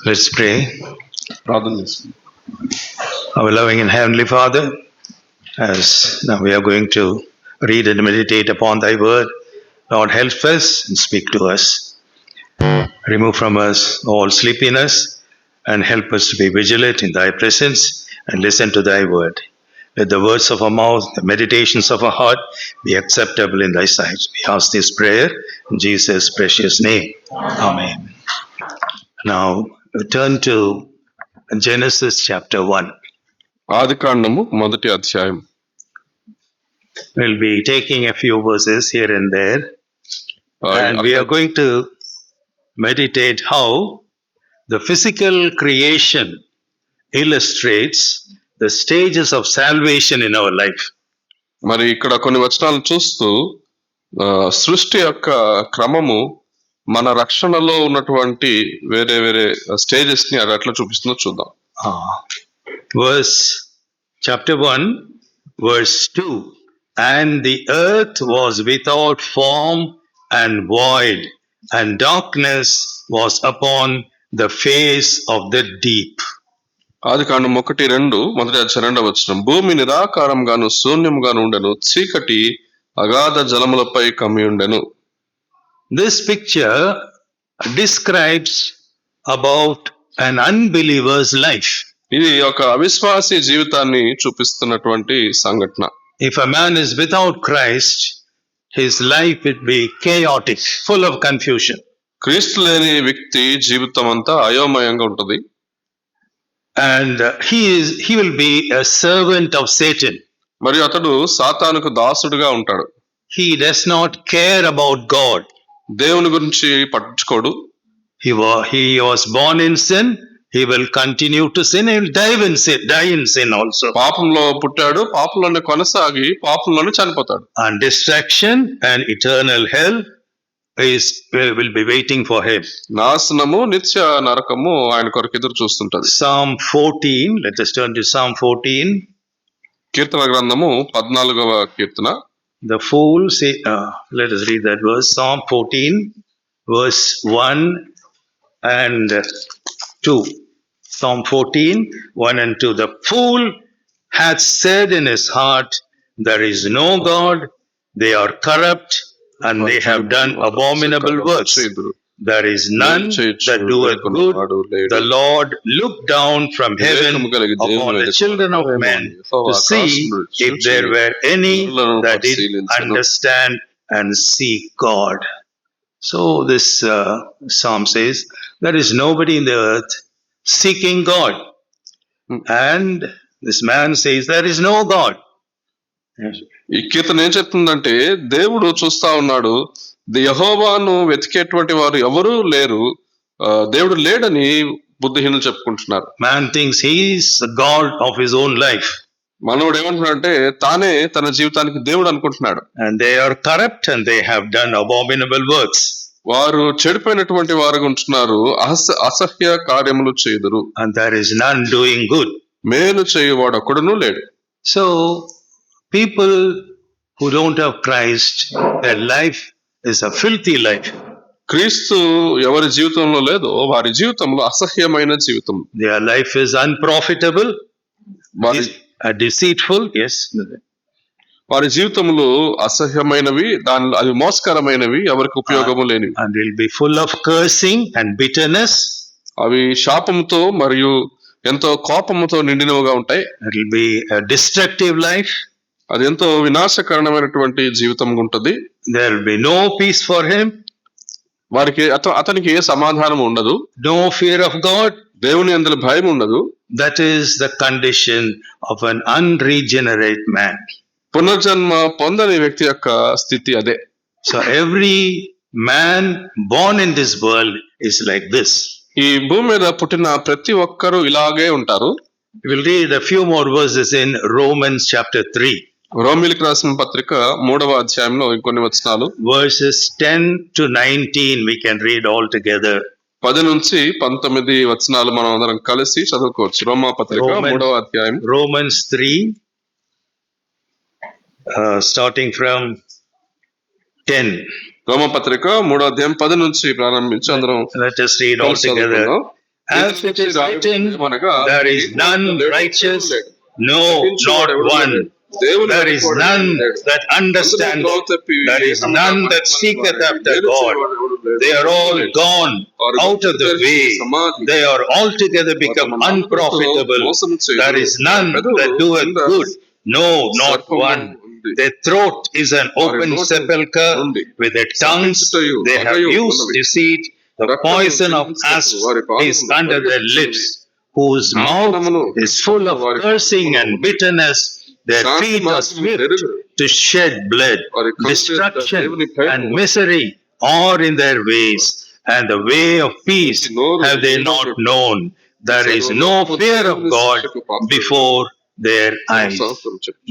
Let's pray. ప్రార్థన చేసుకుందాం. Our loving and heavenly Father, as now we are going to read and meditate upon Thy word, Lord, help us and speak to us. Remove from us all sleepiness and help us to be vigilant in Thy presence and listen to Thy word. Let the words of our mouth, the meditations of our heart be acceptable in Thy sight. We ask this prayer in Jesus' precious name. Amen. Now, turn to Genesis chapter 1. ఆదికాండము 1వ అధ్యాయం. We'll be taking a few verses here and there, and we are going to meditate how the physical creation illustrates the stages of salvation in our life. మరి ఇక్కడ కొన్ని వచనాలు చూస్తూ సృష్టి యొక్క క్రమము మన రక్షణలో ఉన్నటువంటి వేరే వేరే స్టేజెస్ ని అది ఎట్లా చూపిస్తుందో చూద్దాం. Chapter 1, verse 2. And the earth was without form and void, and darkness was upon the face of the deep. ఆదికాండం 1:2 మొదటి అధ్యాయం 2వ వచనం. భూమి నిరాకారంగాను శూన్యముగాను ఉండెను, చీకటి అగాధ జలములపై కమ్మి ఉండెను. This picture describes about an unbeliever's life. ఇది ఒక అవిశ్వాసి జీవితాన్ని చూపిస్తున్నటువంటి సంఘటన. If a man is without Christ, his life will be chaotic, full of confusion. క్రీస్తు లేని వ్యక్తి జీవితం అంతా అయోమయంగా ఉంటుంది. And he will be a servant of Satan. మరియు అతడు సాతానుకు దాసుడుగా ఉంటాడు. He does not care about God. దేవుని గురించి పట్టించుకోడు. He was born in sin. He will continue to sin. He will die in sin also. పాపంలో పుట్టాడు, పాపంలోనే కొనసాగి పాపంలోనే చనిపోతాడు. And destruction and eternal hell will be waiting for him. నాశనము నిత్య నరకము ఆయన కొరకు ఎదురు చూస్తుంటది. Psalm 14. Let us turn to Psalm 14. కీర్తన గ్రంథము 14వ కీర్తన. The fool say, let us read that verse. Psalm 14, verse 1 and 2. Psalm 14, 1 and 2. The fool hath said in his heart, there is no God, they are corrupt, and they have done abominable works. There is none that doeth good. The Lord looked down from heaven upon the children of men to see if there were any that did understand and seek God. So this psalm says, there is nobody in the earth seeking God. And this man says, there is no God. ఈ కీర్తన ఏం చెప్తుందంటే, దేవుడు చూస్తా ఉన్నాడు, యెహోవాను వెతికేటువంటి వారు ఎవరూ లేరు, దేవుడు లేడని బుద్ధిహీనులు చెప్పుకుంటున్నారు. Man thinks he is the God of his own life. మనోడు ఏమంటున్నాడంటే తానే తన జీవితానికి దేవుడు అనుకుంటున్నాడు. And they are corrupt and they have done abominable works. వారు చెడిపోయినటువంటి వారుగా ఉంటున్నారు, అసహ్య కార్యములు చేయుదురు. And there is none doing good. మేలు చేయువాడు ఒక్కడునూ లేడు. So people who don't have Christ, their life is a filthy life. క్రీస్తు ఎవరి జీవితంలో లేదో వారి జీవితంలో అసహ్యమైన జీవితం. Their life is unprofitable, deceitful. Yes. వారి జీవితంలో అసహ్యమైనవి, అవి మోసకరమైనవి, ఎవరికి ఉపయోగము లేనివి. And will be full of cursing and bitterness. అవి శాపముతో మరియు ఎంతో కోపముతో నిండినవిగా ఉంటాయి. It will be a destructive life. అది ఎంతో వినాశకరమైనటువంటి జీవితం ఉంటుంది. There will be no peace for him. వారికి అతనికి ఏ సమాధానం ఉండదు. No fear of God. దేవుని యందు భయం ఉండదు. That is the condition of an unregenerate man. పునర్జన్మ పొందని వ్యక్తి యొక్క స్థితి అదే. So every man born in this world is like this. ఈ భూమి మీద పుట్టిన ప్రతి ఒక్కరూ ఇలాగే ఉంటారు. We will read a few more verses in Romans chapter 3. రోమీయులకు రాసిన పత్రిక 3వ అధ్యాయంలో ఇంకొన్ని వచనాలు. Verses 10 to 19 we can read all together. 10 నుంచి 19 వచనాలు మనం అందరం కలిసి చదువుకోవచ్చు. రోమా పత్రిక 3వ అధ్యాయం. Romans 3 starting from 10. రోమా పత్రిక 3వ అధ్యాయం 10 నుంచి ప్రారంభించి అందరం Let us read all together. As it is written, there is none righteous, no, not one. There is none that understandeth. There is none that seeketh after God. They are all gone out of the way. They are altogether become unprofitable. There is none that doeth good. No, not one. Their throat is an open sepulchre. With their tongues they have used deceit. The poison of asp is under their lips, whose mouth is full of cursing and bitterness. Their feet are swift to shed blood. Destruction and misery are in their ways, and the way of peace have they not known. There is no fear of God before their eyes.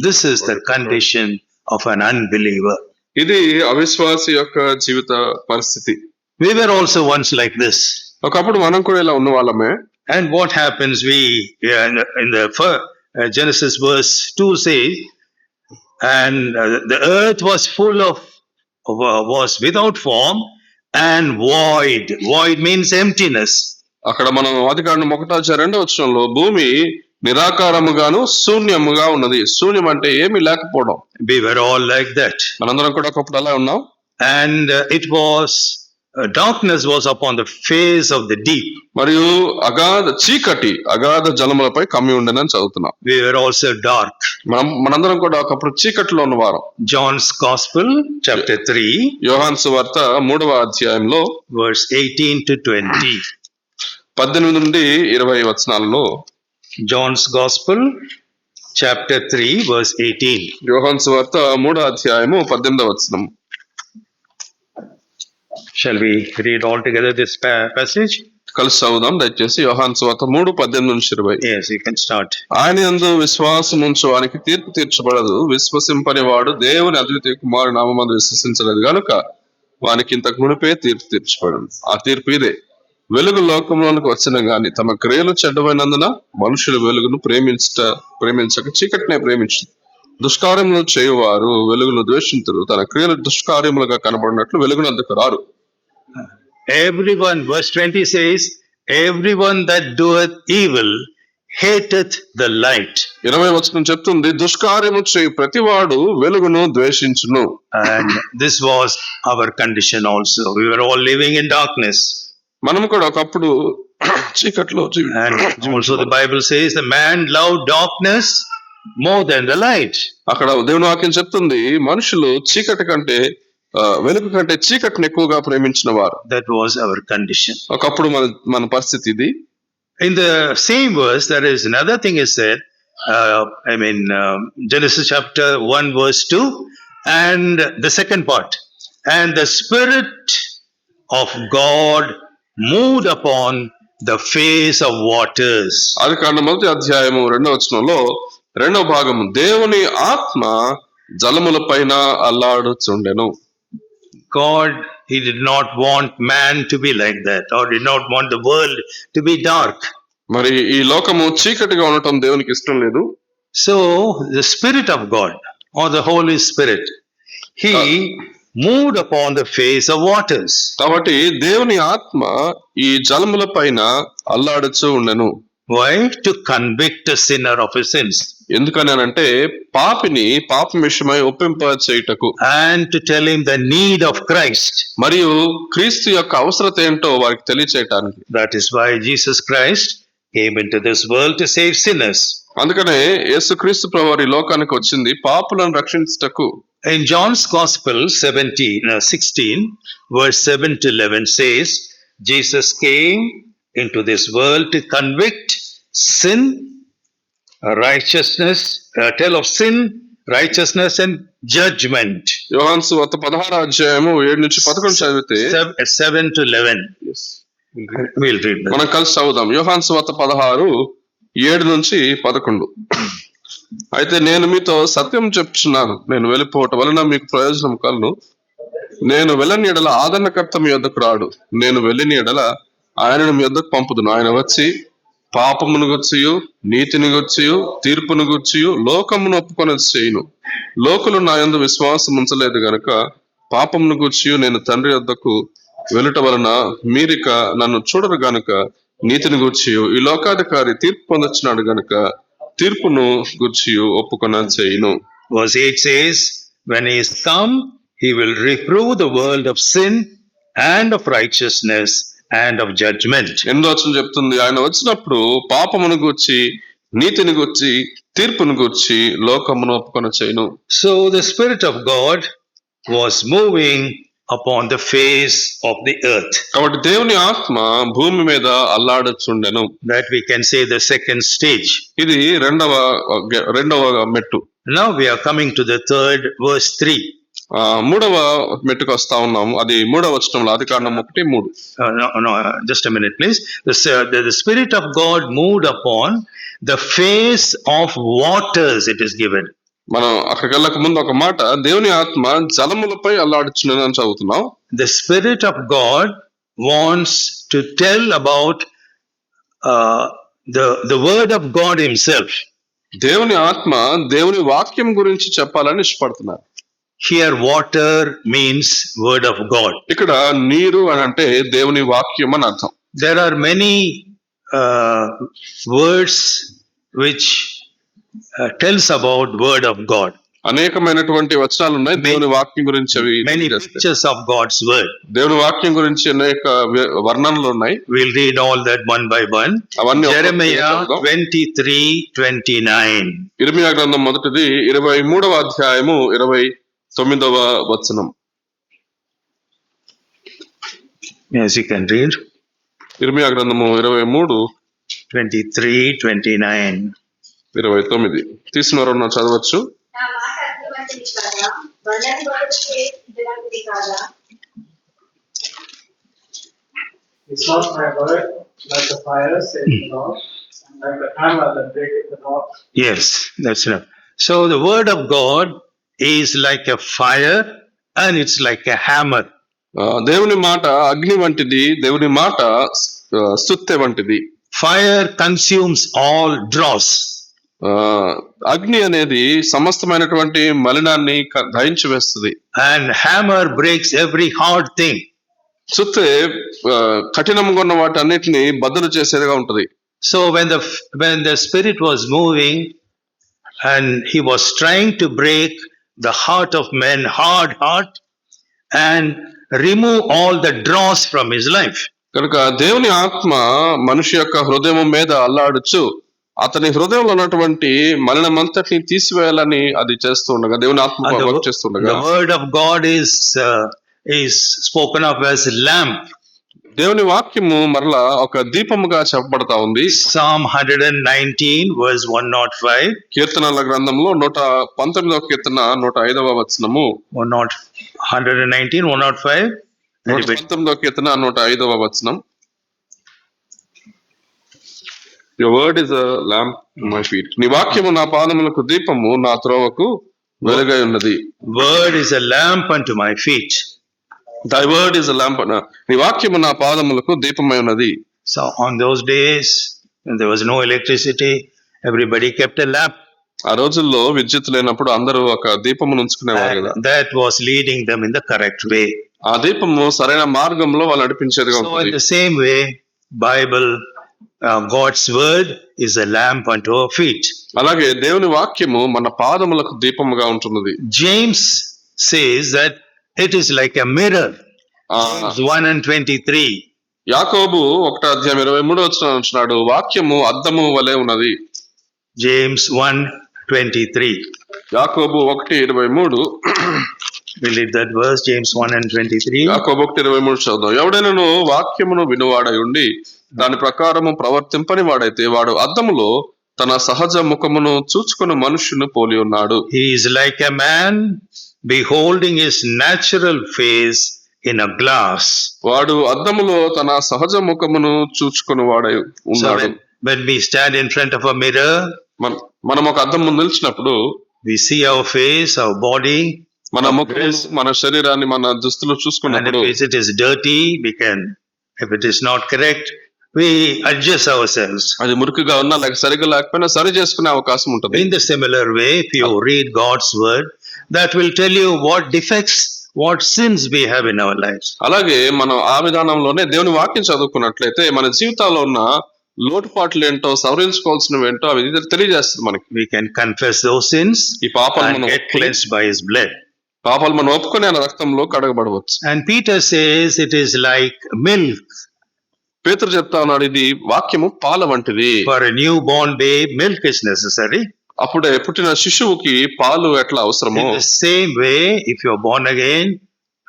This is the condition of an unbeliever. ఇది అవిశ్వాసి యొక్క జీవిత పరిస్థితి. We were also once like this. ఒకప్పుడు మనం కూడా ఇలా ఉన్న వాళ్ళమే. And what happens? We in the Genesis verse 2 says, and the earth was full of was without form and void. Void means emptiness. అక్కడ మనం ఆదికాండం 1:2 భూమి నిరాకారముగాను శూన్యముగా ఉన్నది. శూన్యం అంటే ఏమీ లేకపోవడం. We were all like that. మనందరం కూడా ఒకప్పుడు అలా ఉన్నాం. And it was darkness was upon the face of the deep. మరియు చీకటి అగాధ జలములపై కమ్మి ఉండనని చదువుతున్నాం. We were also dark. మనందరం కూడా ఒకప్పుడు చీకటిలో ఉన్నవారం. John's Gospel chapter 3, యోహాను సువార్త 3వ verse 18 to 20. 18 నుండి 20 వచనాలలో John's Gospel chapter 3 verse 18. యోహాను సువార్త 3వ వచనం. Shall we read all together this passage? కలిసి చదువుదాం దయచేసి. యోహాను సువార్త 3:18-20. Yes, you can start. ఆయన యందు విశ్వాసముంచు వానికి తీర్పు తీర్చబడదు. విశ్వసింపని వాడు దేవుని అద్వితీయ కుమారు నామమందు విశ్వసించలేదు గనుక వానికి ఇంతకు మునిపే తీర్పు తీర్చబడదు. ఆ తీర్పు ఇదే: వెలుగు లోకంలోనికి వచ్చిన గాని తమ క్రియలు చెడ్డమైనందున మనుషులు వెలుగును ప్రేమించక చీకటినే ప్రేమించు. దుష్కార్యములు చేయువారు వెలుగును ద్వేషింతురు. తన క్రియలు దుష్కార్యములుగా కనబడినట్లు వెలుగునందుకు రారు. Everyone, verse 20 says, everyone that doeth evil hateth the light. 20వ వచనం చెప్తుంది, దుష్కార్యము చేయు ప్రతివాడు వెలుగును ద్వేషించును. And this was our condition also. We were all living in darkness. మనం కూడా ఒకప్పుడు చీకట్లో And also the Bible says the man loved darkness more than the light. అక్కడ దేవుని వాక్యం చెప్తుంది, మనుషులు చీకటి కంటే వెలుగు కంటే చీకటిని ఎక్కువగా ప్రేమించిన వారు. That was our condition. ఒకప్పుడు మన పరిస్థితి ఇది. In the same verse, there is another thing is said. Genesis chapter 1 verse 2, and the second part. And the Spirit of God moved upon the face of waters. ఆదికాండం 1వ వచనంలో 2వ భాగము, దేవుని ఆత్మ జలముల పైన అల్లాడుచుండెను. God, he did not want man to be like that, or did not want the world to be dark. మరి ఈ లోకము చీకటిగా ఉండటం దేవునికి ఇష్టం లేదు. So the Spirit of God, or the Holy Spirit, he moved upon the face of waters. కాబట్టి దేవుని ఆత్మ ఈ జలముల పైన అల్లాడుచూ ఉండెను. Why? To convict a sinner of his sins. ఎందుకనంటే పాపిని పాపం విషయమై ఒప్పింప చేయుటకు, and to tell him the need of Christ. మరియు క్రీస్తు యొక్క అవసరత ఏంటో వారికి తెలియచేయటానికి. That is why Jesus Christ came into this world to save sinners. అందుకనే యేసుక్రీస్తు ప్రభువు ఈ లోకానికి వచ్చింది పాపులను రక్షించుటకు. In John's Gospel 16 verse 7 to 11 says, Jesus came into this world to convict sin, righteousness, tell of sin, righteousness and judgment. యోహాను సువార్త 16:7-11 చదివితే 7 to 11. Yes. We'll read that. మనం కలిసి చదువుదాం. యోహాను సువార్త 16:7-11. అయితే నేను మీతో సత్యం చెప్తున్నాను, నేను వెళ్ళిపోవటం వలన మీకు ప్రయోజనం కలును. నేను వెళ్ళని ఎడల ఆదరణకర్త మీ యొద్దకు రాడు. నేను వెళ్ళిన ఎడల ఆయనను మీ యొద్దకు పంపుదును. ఆయన వచ్చి పాపమును గూర్చియు నీతిని గూర్చియు తీర్పును గూర్చియు లోకమును ఒప్పుకొని చేయును. లోకులు నా యందు విశ్వాసం ఉంచలేదు గనుక పాపమును గూర్చియు నేను తండ్రి యొద్దకు వెళ్ళుట వలన మీరిక నన్ను చూడరు గనుక నీతిని గూర్చి ఈ లోకాధికారి తీర్పు పొందొచ్చినాడు గనుక తీర్పును గూర్చి ఒప్పుకొన చేయును. Verse 8 says, when he is come, he will reprove the world of sin and of righteousness and of judgment. 8వ వచనం చెప్తుంది, ఆయన వచ్చినప్పుడు పాపమును గూర్చి నీతిని గూర్చి తీర్పును గూర్చి లోకమును ఒప్పుకొన చేయును. So the Spirit of God was moving upon the face of the earth. కాబట్టి దేవుని ఆత్మ భూమి మీద అల్లాడుచుండెను. That we can say the second stage. ఇది రెండవ మెట్టు. Now we are coming to the third, verse 3. మూడవ మెట్టుకు వస్తా ఉన్నాము. అది 3వ వచనంలో, ఆదికాండం 1:3. Just a minute, please. The Spirit of God moved upon the face of waters, it is given. మనం అక్కడికి వెళ్ళక ముందు ఒక మాట, దేవుని ఆత్మ జలములపై అల్లాడుచుండెను అని చదువుతున్నాం. The Spirit of God wants to tell about the Word of God Himself. దేవుని ఆత్మ దేవుని వాక్యం గురించి చెప్పాలని ఇష్టపడుతున్నారు. Here water means Word of God. ఇక్కడ నీరు అని అంటే దేవుని వాక్యం అని అర్థం. There are many words which tells about Word of God. అనేకమైనటువంటి వచనాలు ఉన్నాయి దేవుని వాక్యం గురించి. అవి Many pictures of God's Word. దేవుని వాక్యం గురించి అనేక వర్ణనలు ఉన్నాయి. We'll read all that one by one. అవన్నీ Jeremiah 23:29. ఇర్మియా గ్రంథం మొదటిది 23వ అధ్యాయము 29వ వచనం. Yes, you can read. ఇర్మియా గ్రంథము 23:29. 29 తీసుకున్నారన్న చదవచ్చు. నా మాట అగ్నివంటిది కాదా, బండని కొట్టుకునే ఇటువంటిది కాదా? Is not my word like a fire, says the Lord, and like a hammer that breaketh the rock? Yes, that's enough. So the Word of God is like a fire and it's like a hammer. దేవుని మాట అగ్ని వంటిది, దేవుని మాట సుత్తె వంటిది. Fire consumes all dross. అగ్ని అనేది సమస్తమైనటువంటి మలినాన్ని దహించి వేస్తుంది. And hammer breaks every hard thing. సుత్తే కఠినంగా ఉన్న వాటి అన్నిటిని బద్దలు చేసేదిగా ఉంటది. So when the Spirit was moving and he was trying to break the heart of men, hard heart, and remove all the dross from his life. కనుక దేవుని ఆత్మ మనిషి యొక్క హృదయం మీద అల్లాడుచు అతని హృదయంలో ఉన్నటువంటి మలినమంతటిని తీసివేయాలని అది చేస్తుండగా, దేవుని ఆత్మ చేస్తుండగా, the word of God is spoken of as lamp. దేవుని వాక్యము మరలా ఒక దీపముగా చెప్పబడతా ఉంది. Psalm 119 verse 105. కీర్తనల గ్రంథంలో 119వ కీర్తన 105వ వచనము. 119 105. 119వ కీర్తన 105వ వచనం. Your word is a lamp to my feet. నీ వాక్యము నా పాదములకు దీపము, నా త్రోవకు వెలుగై ఉన్నది. Word is a lamp unto my feet. Thy word is a lamp. నీ వాక్యము నా పాదములకు దీపమై ఉన్నది. So on those days when there was no electricity, everybody kept a lamp. ఆ రోజుల్లో విద్యుత్ లేనప్పుడు అందరూ ఒక దీపమును ఉంచుకునేవారు కదా. That was leading them in the correct way. ఆ దీపము సరైన మార్గంలో వాళ్ళు నడిపించేదిగా So in ఉంటుంది. the same way, Bible, God's word is a lamp unto our feet. అలాగే దేవుని వాక్యము మన పాదములకు దీపముగా ఉంటున్నది. James says that it is like a mirror. James 1:23. యాకోబు 1:23 అంటున్నాడు, వాక్యము అద్దము వలె ఉన్నది. James 1:23. యాకోబు 1:23. We'll read that verse, James 1:23. యాకోబు 1:23 చదువు. ఎవడైనను వాక్యమును వినువాడై ఉండి దాని ప్రకారము ప్రవర్తింపని వాడైతే వాడు అద్దములో తన సహజ ముఖమును చూచుకుని మనుష్యును పోలి ఉన్నాడు. He is like a man beholding his natural face in a glass. వాడు అద్దములో తన సహజ ముఖమును చూచుకుని వాడై So ఉన్నాడు. when we stand in front of a mirror, మనం ఒక అద్దం ముందు నిలిచినప్పుడు we see our face, our body, మన ముఖం, మన శరీరాన్ని, మన దుస్తులు and చూసుకున్నప్పుడు if it is dirty, if it is not correct, we adjust ourselves. అది మురికిగా ఉన్నా లేక సరిగ్గా లేకపోయినా సరి చేసుకునే అవకాశం ఉంటుంది. In the similar way, if you read God's word, that will tell you what defects what sins we have in our lives. అలాగే మనం ఆ విధానంలోనే దేవుని వాక్యం చదువుకున్నట్లయితే మన జీవితాల్లో ఉన్న లోటుపాట్లు ఏంటో, సవరించుకోవాల్సినవి ఏంటో అవి తెలియజేస్తుంది మనకి. We can confess those sins ఈ పాపాలు and మనం get cleansed by His blood. పాపాలు మనం ఒప్పుకొని ఆయన రక్తంలో కడగబడవచ్చు. And Peter says it is like milk. పేతురు చెప్తా ఉన్నాడు, ఇది వాక్యము పాల వంటిది. For a newborn babe, milk is necessary. అప్పుడే పుట్టిన శిశువుకి పాలు ఎట్లా అవసరమో, In the same way, if you are born again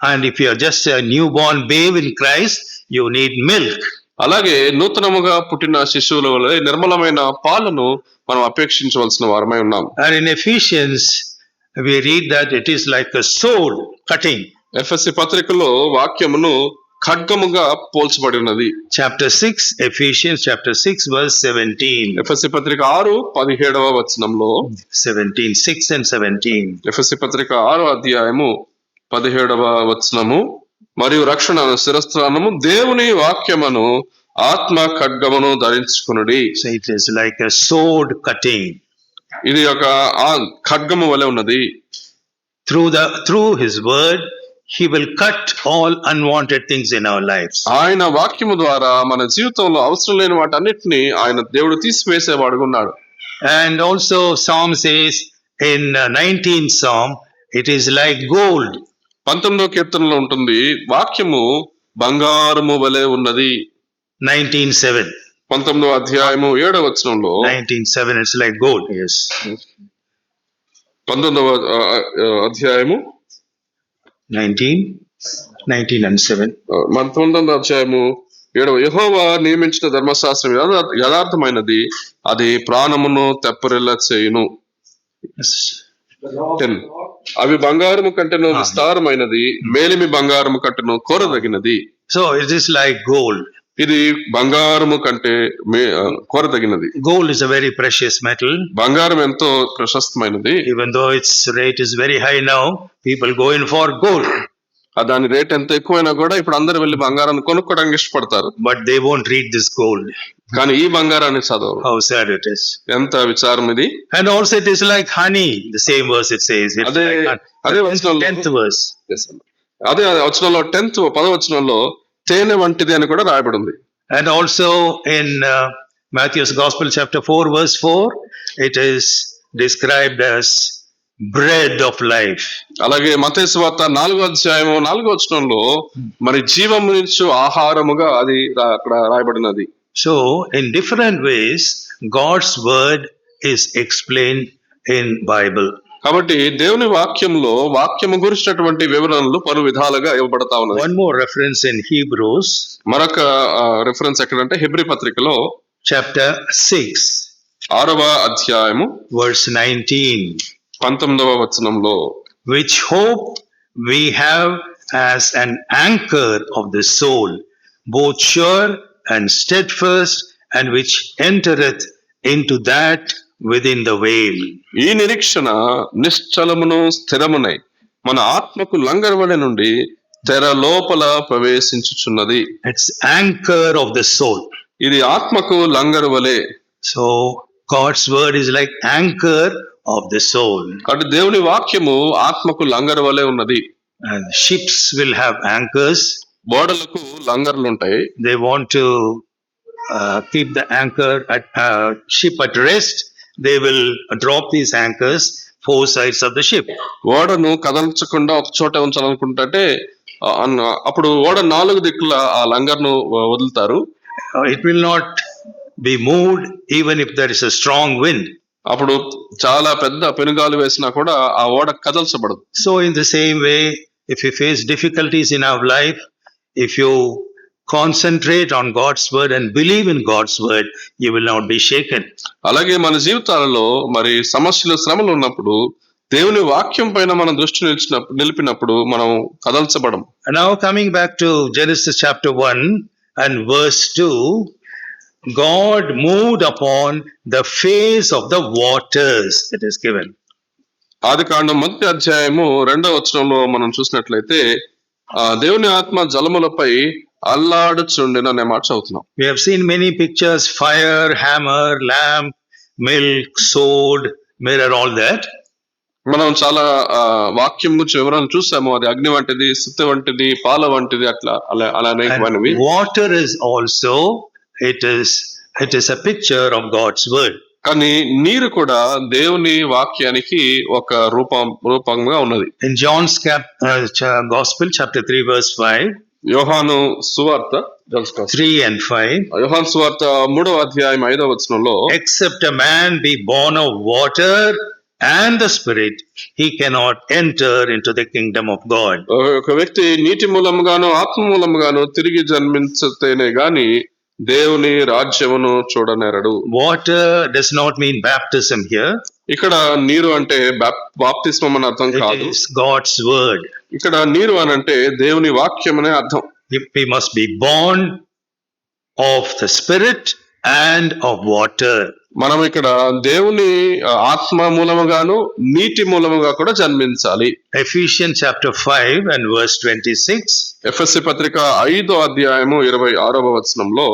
and if you are just a newborn babe in Christ, you need milk. అలాగే నూతనముగా పుట్టిన శిశువుల వలె నిర్మలమైన పాలను మనం అపేక్షించవలసిన వారమై ఉన్నాం. And in Ephesians, we read that it is like a sword cutting. ఎఫెసీ పత్రికలో వాక్యమును ఖడ్గముగా పోల్చబడి ఉన్నది. Chapter 6, Ephesians chapter 6, verse 17. ఎఫెసీ పత్రిక 6:17 వచనంలో, 17, 6 and 17. ఎఫెసీ పత్రిక 6:17 వచనము, మరియు రక్షణ శిరస్త్రానము దేవుని వాక్యమును ఆత్మ ఖడ్గమును ధరించుకొనుడి. So it is like a sword cutting. ఇది ఒక ఖడ్గము వలె ఉన్నది. Through His word, He will cut all unwanted things in our lives. ఆయన వాక్యము ద్వారా మన జీవితంలో అవసరం లేని వాటన్నిటిని ఆయన దేవుడు తీసివేసేవాడుగా ఉన్నాడు. And also Psalm says in 19th Psalm, it is like gold. 19వ కీర్తనలో ఉంటుంది, వాక్యము బంగారము వలె ఉన్నది. 19:7. 19వ అధ్యాయము 7వ వచనంలో, 19:7, it's like gold. Yes. 19వ అధ్యాయము 19 and 7. 19వ అధ్యాయము 7వ, యెహోవా నియమించిన ధర్మశాస్త్రం యథార్థమైనది, అది ప్రాణమును తెప్పరిల్ల చేయును. Yes. The law of 10. God. అవి బంగారము కంటేను విస్తారమైనది, మేలిమి బంగారము కంటేను కోరదగినది. So it is like gold. ఇది బంగారము కంటే కోరదగినది. Gold is a very precious metal. బంగారం ఎంతో ప్రశస్తమైనది. Even though its rate is very high now, people go in for gold. దాని రేట్ ఎంత ఎక్కువైనా కూడా ఇప్పుడు అందరూ వెళ్ళి బంగారాన్ని కొనుక్కోవడానికి ఇష్టపడతారు. But they won't read this gold. కానీ ఈ బంగారాన్ని చదవరు. How sad it is. ఎంత విచారం ఇది. And also it is like honey. The same verse it says. It's అదే like వచనంలో 10th verse. అదే వచనంలో 10th 10వ వచనంలో తేనె వంటిది అని కూడా రాయబడి ఉంది. And also in Matthew's Gospel chapter 4 verse 4, it is described as bread of life. అలాగే మత్తయి సువార్త 4వ అధ్యాయము 4వ వచనంలో మరి జీవమునిచ్చు ఆహారముగా అది అక్కడ రాయబడినది. So in different ways, God's word is explained in Bible. కాబట్టి దేవుని వాక్యము గురించినటువంటి వివరణలు పలు విధాలుగా ఇవ్వబడతా ఉన్నది. One more reference in Hebrews. మరొక రిఫరెన్స్ ఎక్కడంటే హెబ్రీ పత్రికలో Chapter 6, 6వ అధ్యాయము verse 19. 19వ వచనంలో, Which hope we have as an anchor of the soul, both sure and steadfast, and which entereth into that within the veil. ఈ నిరీక్షణ నిశ్చలమును స్థిరమునై మన ఆత్మకు లంగరవడి నుండి తెర లోపల ప్రవేశించుచున్నది. It's anchor of the soul. ఇది ఆత్మకు లంగరు వలె. So God's word is like anchor of the soul. కాబట్టి దేవుని వాక్యము ఆత్మకు లంగరు వలె ఉన్నది. And ships will have anchors. ఓడలకు లంగర్లు ఉంటాయి. They want to keep the anchor at ship at rest. They will drop these anchors 4 sides of the ship. ఓడను కదల్చకుండా ఒక చోట ఉంచాలనుకుంటే అప్పుడు ఓడ 4 దిక్కుల ఆ లంగర్ను వదులుతారు. It will not be moved even if there is a strong wind. అప్పుడు చాలా పెద్ద పెనుగాలు వేసినా కూడా ఆ ఓడ కదల్చబడదు. So in the same way, if you face difficulties in our life, if you concentrate on God's word and believe in God's word, you will not be shaken. అలాగే మన జీవితాలలో మరి సమస్యలు శ్రమలు ఉన్నప్పుడు దేవుని వాక్యం పైన మన దృష్టి నిలిపినప్పుడు మనం కదల్చబడం. And now coming back to Genesis chapter 1 and verse 2, God moved upon the face of the waters, that is given. ఆదికాండం 1వ అధ్యాయము 2వ వచనంలో మనం చూసినట్లయితే దేవుని ఆత్మ జలములపై అల్లాడుచుండెను అనే మాట చదువుతున్నాం. We have seen many pictures: fire, hammer, lamp, milk, sword, mirror, all that. మనం చాలా వాక్యం గురించి వివరణ చూసాము. అది అగ్ని వంటిది, సుత్తి వంటిది, పాల వంటిది, అలా అనేకమైనవి. And water is also, it is a picture of God's word. కానీ నీరు కూడా దేవుని వాక్యానికి ఒక రూపంగా ఉన్నది. In John's Gospel, chapter 3, verse 5. యోహాను సువార్త 3 and 5. యోహాను సువార్త 3వ అధ్యాయం 5వ వచనంలో, Except a man be born of water and the Spirit, he cannot enter into the kingdom of God. ఒక వ్యక్తి నీటి మూలముగాను ఆత్మ మూలముగాను తిరిగి జన్మించితేనే గాని దేవుని రాజ్యమును చూడనేరడు. Water does not mean baptism here. ఇక్కడ నీరు అంటే బాప్తిస్మం అని అర్థం కాదు. It is God's word. ఇక్కడ నీరు అని అంటే దేవుని వాక్యం అనే అర్థం. We must be born of the Spirit and of water. మనం ఇక్కడ దేవుని ఆత్మ మూలముగాను నీటి మూలముగా కూడా జన్మించాలి. Ephesians chapter 5 and verse 26. ఎఫెసీ పత్రిక 5వ అధ్యాయము 26వ వచనంలో,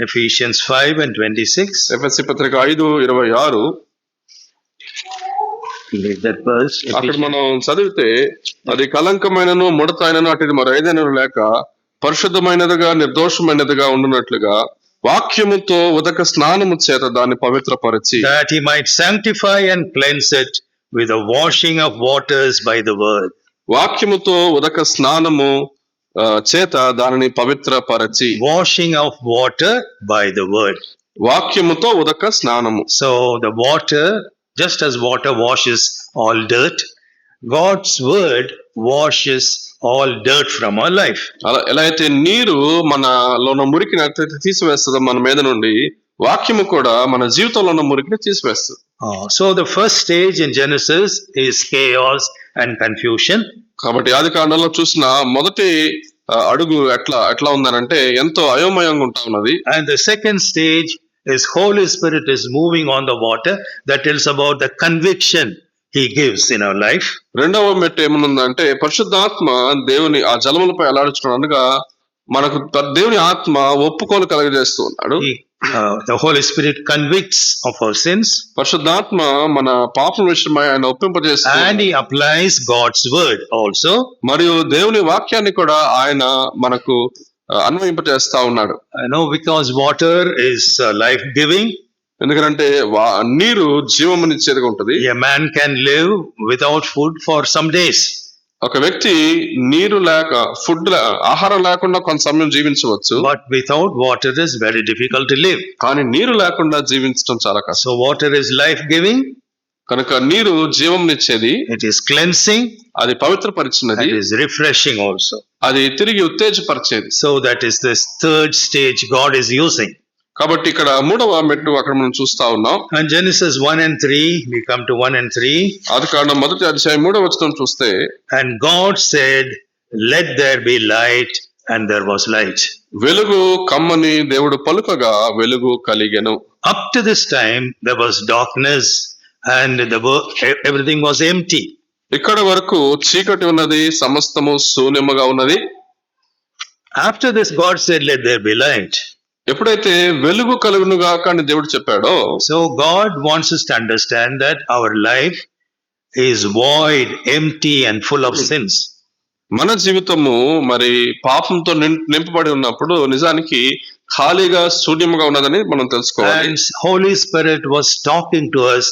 Ephesians 5 and 26. ఎఫెసీ పత్రిక 5:26 Read that verse. అక్కడ మనం చదివితే, అది కలంకమైనను ముడతైనను అటుది మరేదైనను లేక పరిశుద్ధమైనదిగా నిర్దోషమైనదిగా ఉండునట్లుగా వాక్యముతో ఉదక స్నానము చేత దాన్ని పవిత్రపరిచి, that he might sanctify and cleanse it with the washing of waters by the word. వాక్యముతో ఉదక స్నానము చేత దానిని పవిత్రపరచి. Washing of water by the word. వాక్యముతో ఉదక స్నానము. So the water, just as water washes all dirt, God's word washes all dirt from our life. అలా ఎలా అయితే నీరు మనలో ఉన్న మురికిని తీసివేస్తుందో మన మీద నుండి, వాక్యము కూడా మన జీవితంలో ఉన్న మురికిని తీసివేస్తుంది. So the first stage in Genesis is chaos and confusion. కాబట్టి ఆది కాండంలో చూసిన మొదటి అడుగు ఎట్లా ఉందనంటే ఎంతో అయోమయంగా ఉంటా ఉన్నది. And the second stage is Holy Spirit is moving on the water. That tells about the conviction he gives in our life. రెండవ మెట్టు ఏమనుందంటే పరిశుద్ధాత్మ దేవుని ఆ జలములపై అల్లాడుచున్నాడు అనగా మనకు దేవుని ఆత్మ ఒప్పుకోలు కలగజేస్తూ ఉన్నాడు. The Holy Spirit convicts of our sins. పరిశుద్ధాత్మ మన పాపం విషయమై ఆయన ఒప్పింపజేస్తాడు. And he applies God's word also. మరియు దేవుని వాక్యాన్ని కూడా ఆయన మనకు అన్వయింపజేస్తా ఉన్నాడు. Because water is life giving. ఎందుకంటే నీరు జీవమునిచ్చేదిగా ఉంటది. A man can live without food for some days. ఒక వ్యక్తి నీరు లేక ఆహారం లేకుండా కొంత సమయం జీవించవచ్చు. But without water is very difficult to live. కానీ నీరు లేకుండా జీవించడం చాలా కష్టం. So water is life giving. కనుక నీరు జీవమునిచ్చేది. It is cleansing. అది పవిత్రపరిచినది. It is refreshing also. అది తిరిగి ఉత్తేజపరిచేది. So that is this third stage God is using. కాబట్టి ఇక్కడ 3వ మెట్టు అక్కడ మనం చూస్తా ఉన్నాం. And Genesis 1 and 3, we come to 1 and 3. ఆదికాండం 1వ అధ్యాయం 3వ వచనం చూస్తే, And God said, let there be light, and there was light. వెలుగు కమ్మని దేవుడు పలుకగా వెలుగు కలిగెను. Up to this time there was darkness and everything was empty. ఇక్కడ వరకు చీకటి ఉన్నది, సమస్తము శూన్యముగా ఉన్నది. After this God said, let there be light. ఎప్పుడైతే వెలుగు కలుగునుగా కానీ దేవుడు చెప్పాడో, so God wants us to understand that our life is void, empty and full of sins. మన జీవితము మరి పాపంతో నింపబడి ఉన్నప్పుడు నిజానికి ఖాళీగా శూన్యముగా ఉన్నదని మనం తెలుసుకోవాలి. And Holy Spirit was talking to us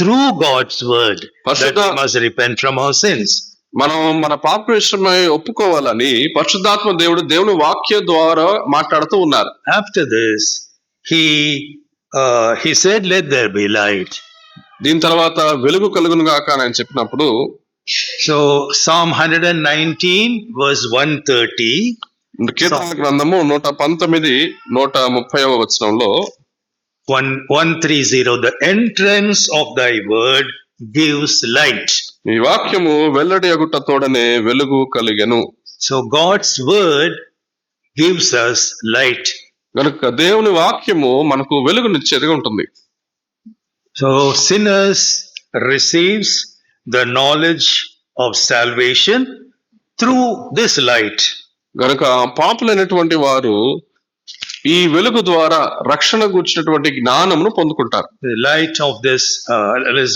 through God's word that we must repent from our sins. మనం మన పాప విషయమై ఒప్పుకోవాలని పరిశుద్ధాత్మ దేవుని వాక్య ద్వారా మాట్లాడుతూ ఉన్నారు. After this he said, let there be light. దీని తర్వాత వెలుగు కలుగును గాక అని చెప్పినప్పుడు, so Psalm 119 verse 130, కీర్తన గ్రంథము 119 130వ వచనంలో, 130, the entrance of thy word gives light. ఈ వాక్యము వెల్లడి అగుట తోడనే వెలుగు కలిగెను. So God's word gives us light. కనుక దేవుని వాక్యము మనకు వెలుగునిచ్చేదిగా ఉంటుంది. So sinners receives the knowledge of salvation through this light. కనుక పాపులైనటువంటి వారు ఈ వెలుగు ద్వారా రక్షణ గూర్చినటువంటి జ్ఞానమును పొందుకుంటారు. The light of this, let's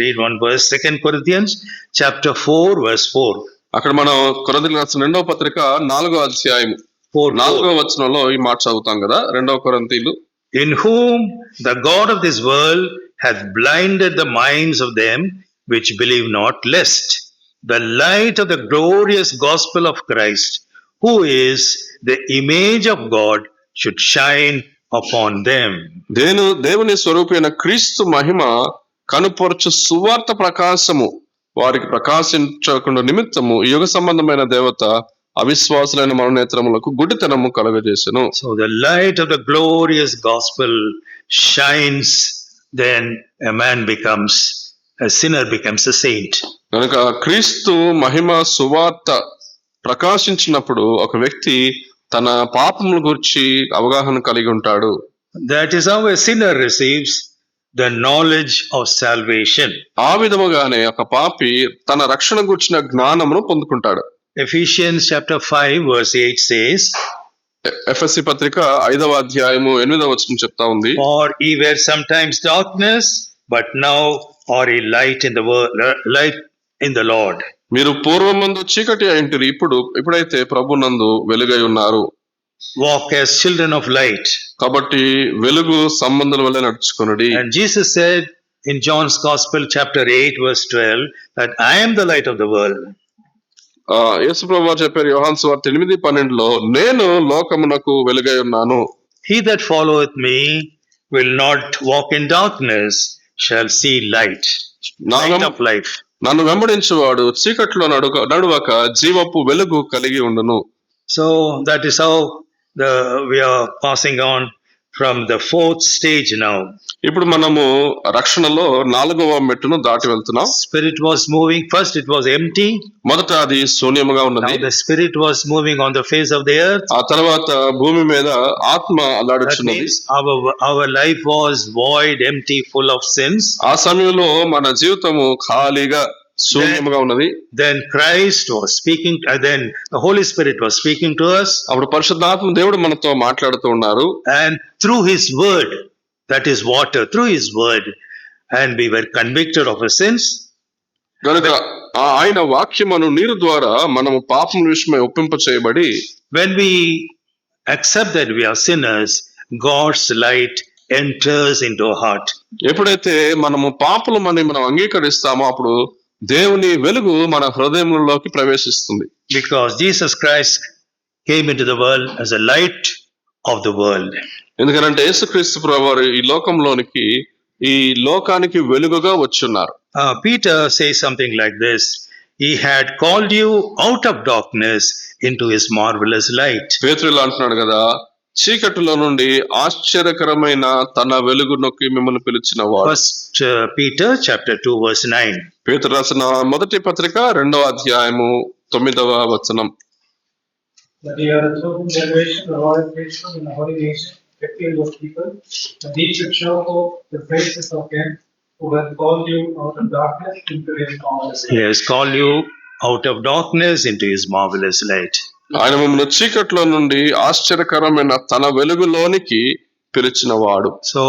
read one verse, 2 Corinthians chapter 4, verse 4. అక్కడ మనం కొరింథీయులకు రాసిన 2వ పత్రిక 4వ అధ్యాయము 4వ వచనంలో ఈ మాట చదువుతాం కదా. 2వ కొరింథీయులు, In whom the God of this world hath blinded the minds of them which believe not, lest the light of the glorious gospel of Christ, who is the image of God, should shine upon them. దేవుని స్వరూపైన క్రీస్తు మహిమ కనుపరచు సువార్త ప్రకాశము వారికి ప్రకాశించకుండా నిమిత్తము యుగ సంబంధమైన దేవత అవిశ్వాసులైన మనోనేత్రములకు గుడ్డితనము కలుగజేసెను. So the light of the glorious gospel shines, then a sinner becomes a saint. కనుక క్రీస్తు మహిమ సువార్త ప్రకాశించినప్పుడు ఒక వ్యక్తి తన పాపముల గురించి అవగాహన కలిగి ఉంటాడు. That is how a sinner receives the knowledge of salvation. ఆ విధముగానే ఒక పాపి తన రక్షణ గురించిన జ్ఞానమును పొందుకుంటాడు. Ephesians chapter 5 verse 8 says, ఎఫెసీ పత్రిక 5వ అధ్యాయము 8వ వచనం చెప్తా ఉంది, For ye were sometimes darkness, but now are ye light in the Lord. మీరు పూర్వమందు చీకటి అయింటిరి, ఇప్పుడైతే ప్రభునందు వెలుగై ఉన్నారు. Walk as children of light. కాబట్టి వెలుగు సంబంధుల వల్ల నడుచుకొనుడి. And Jesus said in John's Gospel chapter 8 verse 12 that I am the light of the world. యేసు ప్రభువు చెప్పారు యోహాను సువార్త 8:12లో, నేను లోకమునకు వెలుగై ఉన్నాను. He that followeth me will not walk in darkness, shall see light. Light of life. నన్ను వెంబడించువాడు చీకట్లో నడువక జీవపు వెలుగు కలిగి ఉండును. So that is how we are passing on from the fourth stage now. ఇప్పుడు మనము రక్షణలో 4వ మెట్టును దాటి వెళ్తున్నాం. Spirit was moving. First it was empty. మొదట అది శూన్యముగా ఉన్నది. Now the spirit was moving on the face of the earth. ఆ తర్వాత భూమి మీద ఆత్మ That అల్లాడుచున్నది. means our life was void, empty, full of sins. ఆ సమయంలో మన జీవితము ఖాళీగా శూన్యముగా ఉన్నది. Then Christ was speaking, then the Holy Spirit was speaking to us. అప్పుడు పరిశుద్ధాత్మ దేవుడు మనతో మాట్లాడుతూ ఉన్నారు. And through His word, that is water, through His word, and we were convicted of our sins. కనుక ఆయన వాక్యమును నీరు ద్వారా మనము పాపం విషయమై ఒప్పింప చేయబడి, When we accept that we are sinners, God's light enters into our heart. ఎప్పుడైతే మనము పాపలమని మనం అంగీకరిస్తామో అప్పుడు దేవుని వెలుగు మన హృదయంలోకి ప్రవేశిస్తుంది. Because Jesus Christ came into the world as a light of the world. ఎందుకంటే యేసుక్రీస్తు ప్రభువారు ఈ లోకానికి వెలుగుగా వచ్చున్నారు. Peter says something like this: He had called you out of darkness into His marvelous light. పేతురు అంటున్నాడు కదా, చీకటిలో నుండి ఆశ్చర్యకరమైన తన వెలుగులోకి మిమ్మల్ని పిలిచిన వాడు. First Peter chapter 2 verse 9. పేతురు రాసిన మొదటి పత్రిక 2వ అధ్యాయము 9వ వచనం. But ye are a chosen generation, a royal priesthood, and a holy nation, a peculiar of people, that ye should show forth the praises of Him who hath called you out of darkness into His marvelous light. He has called you out of darkness into His marvelous light. ఆయన మిమ్మల్ని చీకట్లో నుండి ఆశ్చర్యకరమైన తన వెలుగులోనికి పిలిచిన వాడు. So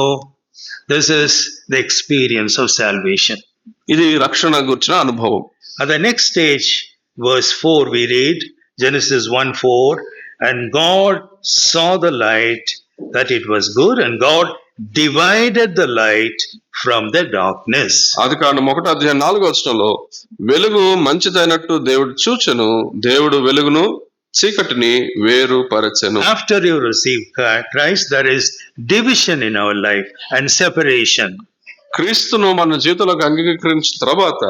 this is the experience of salvation. ఇది రక్షణ గురించిన అనుభవం. At the next stage, verse 4, we read Genesis 1:4, and God saw the light that it was good, and God divided the light from the darkness. ఆదికాండం 1వ అధ్యాయం 4వ వచనంలో, వెలుగు మంచిదైనట్టు దేవుడు చూచెను, దేవుడు వెలుగును చీకటిని వేరుపరచెను. After you receive Christ, there is division in our life and separation. క్రీస్తును మన జీవితంలోకి అంగీకరించిన తర్వాత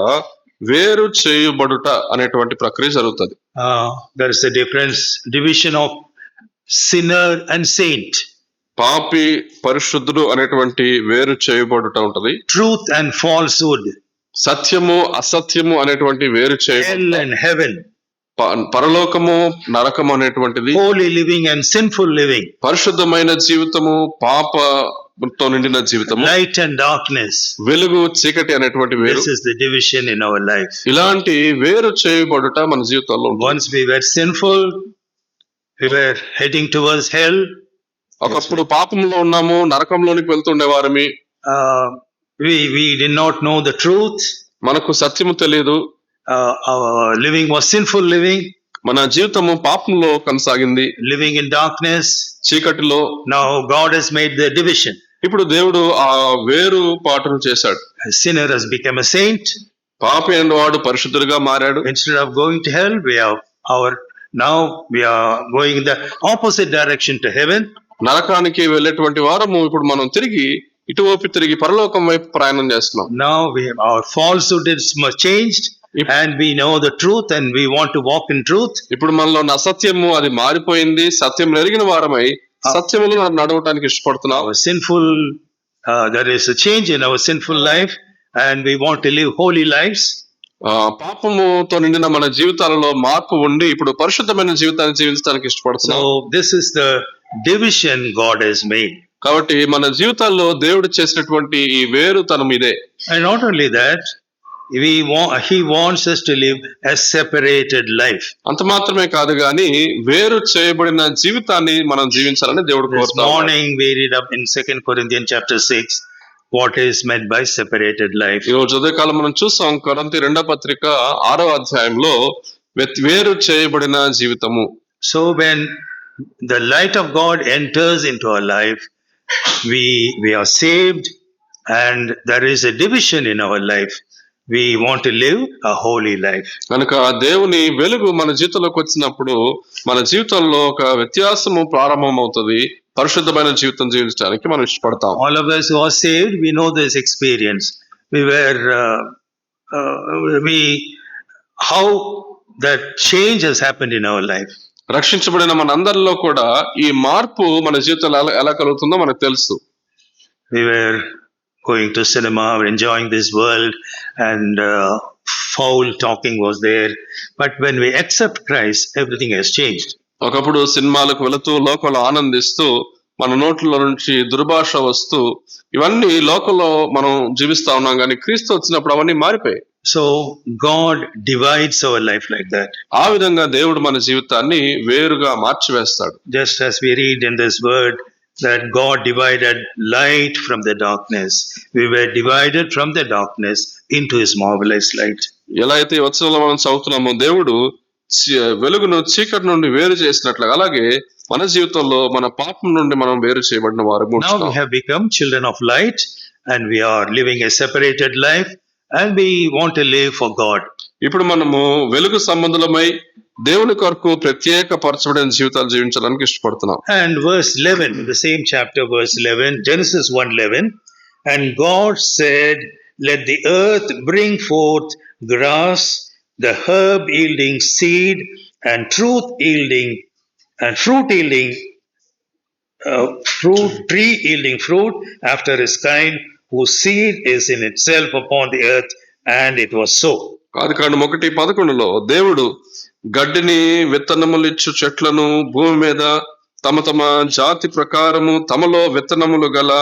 వేరు చేయబడుట అనేటువంటి ప్రక్రియ జరుగుతుంది. There is a division of sinner and saint. పాపి పరిశుద్ధుడు అనేటువంటి వేరు చేయబడుట ఉంటది. Truth and falsehood. సత్యము అసత్యము అనేటువంటి వేరు చేయ, Hell and heaven. పరలోకము నరకము అనేటువంటిది. Holy living and sinful living. పరిశుద్ధమైన జీవితము పాపతో నిండిన జీవితము. Light and darkness. వెలుగు చీకటి అనేటువంటి వేరు. This is the division in our life. ఇలాంటి వేరు చేయబడుట మన జీవితంలో ఉంటుంది. Once we were sinful, we were heading towards hell. ఒకప్పుడు పాపంలో ఉన్నాము, నరకంలోనికి వెళ్తుండేవారమి, we did not know the truth. మనకు సత్యము తెలియదు, Our living was sinful living, మన జీవితము పాపంలో కొనసాగింది, living in darkness. చీకటిలో. Now God has made the division. ఇప్పుడు దేవుడు ఆ వేరు పాటను చేశాడు. A sinner has become a saint. పాపి అయిన వాడు పరిశుద్ధుడిగా మారాడు. Instead of going to hell, now we are going in the opposite direction to heaven. నరకానికి వెళ్ళేటువంటి వారము ఇప్పుడు మనం తిరిగి ఇటువైపు తిరిగి పరలోకం వైపు ప్రయాణం చేస్తున్నాం. Now our falsehood is much changed, and we know the truth, and we want to walk in truth. ఇప్పుడు మనలో ఉన్న అసత్యము అది మారిపోయింది, సత్యం ఎరిగిన వారమై సత్యములో నడవటానికి ఇష్టపడుతున్నాం. Our sinful, there is a change in our sinful life, and we want to live holy lives. పాపముతో నిండిన మన జీవితాలలో మార్పు ఉండి ఇప్పుడు పరిశుద్ధమైన జీవితాన్ని జీవించడానికి ఇష్టపడుతున్నాం. So this is the division God has made. కాబట్టి మన జీవితాల్లో దేవుడు చేసినటువంటి ఈ వేరుతనం ఇదే. And not only that, He wants us to live a separated life. అంత మాత్రమే కాదు గాని వేరు చేయబడిన జీవితాన్ని మనం జీవించాలని దేవుడు This కోరుతున్నాడు. morning we read up in 2 Corinthians chapter 6 what is meant by separated life. ఈ రోజు ఉదయకాలం మనం చూసాం కొరింథీ 2వ పత్రిక 6వ అధ్యాయంలో వేరు చేయబడిన జీవితము. So when the light of God enters into our life, we are saved, and there is a division in our life. We want to live a holy life. కనుక దేవుని వెలుగు మన జీవితంలోకి వచ్చినప్పుడు మన జీవితంలో ఒక వ్యత్యాసము ప్రారంభమవుతుంది. పరిశుద్ధమైన జీవితం జీవించడానికి మనం ఇష్టపడతాం. All of us who are saved, we know this experience. How that change has happened in our life. రక్షించబడిన మనందరిలో కూడా ఈ మార్పు మన జీవితంలో ఎలా కలుగుతుందో మనకు తెలుసు. We were going to cinema, enjoying this world, and foul talking was there. But when we accept Christ, everything has changed. ఒకప్పుడు సినిమాలకు వెళుతూ లోకంలో ఆనందిస్తూ మన నోట్ల నుంచి దుర్భాష వస్తూ ఇవన్నీ లోకంలో మనం జీవిస్తా ఉన్నాం, కానీ క్రీస్తు వచ్చినప్పుడు అవన్నీ మారిపోయాయి. So God divides our life like that. ఆ విధంగా దేవుడు మన జీవితాన్ని వేరుగా మార్చివేస్తాడు. Just as we read in this word that God divided light from the darkness, we were divided from the darkness into His marvelous light. ఎలా అయితే ఈ వచనంలో మనం చదువుతున్నామో దేవుడు వెలుగును చీకటి నుండి వేరు చేసినట్లుగా అలాగే మన జీవితంలో మన పాపం నుండి మనం వేరు చేయబడిన వారు. Now we have become children of light, and we are living a separated life, and we want to live for God. ఇప్పుడు మనము వెలుగు సంబంధులమై దేవుని కొరకు ప్రత్యేక పరచబడిన జీవితాలు జీవించడానికి ఇష్టపడుతున్నాం. And verse 11, in the same chapter, verse 11, Genesis 1:11, and God said, let the earth bring forth grass, the herb yielding seed, and fruit yielding tree yielding fruit after his kind, whose seed is in itself upon the earth. And it was so. ఆదికాండం 1:11 దేవుడు గడ్డిని విత్తనములిచ్చు చెట్లను భూమి మీద తమ తమ జాతి ప్రకారము తమలో విత్తనములు గల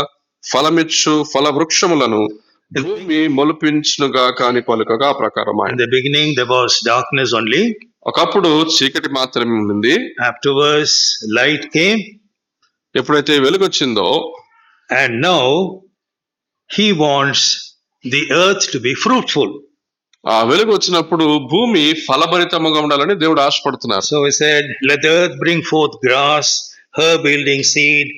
ఫలమిచ్చు ఫల వృక్షములను భూమి మొలిపించునుగా కాని పలుకగా ప్రకారమా. In the beginning there was darkness only. ఒకప్పుడు చీకటి మాత్రమే ఉంది. Afterwards light came. ఎప్పుడైతే వెలుగొచ్చిందో, and now He wants the earth to be fruitful. ఆ వెలుగు వచ్చినప్పుడు భూమి ఫలభరితముగా ఉండాలని దేవుడు ఆశపడుతున్నారు. So He said, let the earth bring forth grass, herb yielding seed,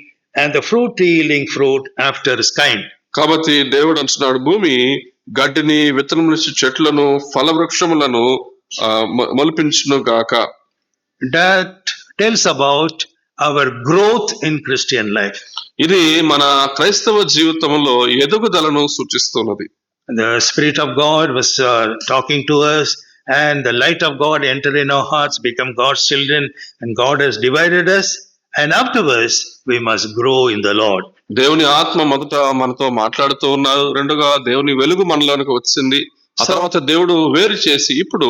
and the fruit yielding fruit after its kind. కాబట్టి దేవుడు అంటున్నాడు భూమి గడ్డిని విత్తనములిచ్చు చెట్లను ఫల వృక్షములను మొలిపించును గాక. That tells about our growth in Christian life. ఇది మన క్రైస్తవ జీవితంలో ఎదుగుదలను సూచిస్తున్నది. The Spirit of God was talking to us, and the light of God entered in our hearts, become God's children, and God has divided us, and afterwards we must grow in the Lord. దేవుని ఆత్మ మొదట మనతో మాట్లాడుతూ ఉన్నారు, రెండుగా దేవుని వెలుగు మనలోనికి వచ్చింది, ఆ తర్వాత దేవుడు వేరు చేసి ఇప్పుడు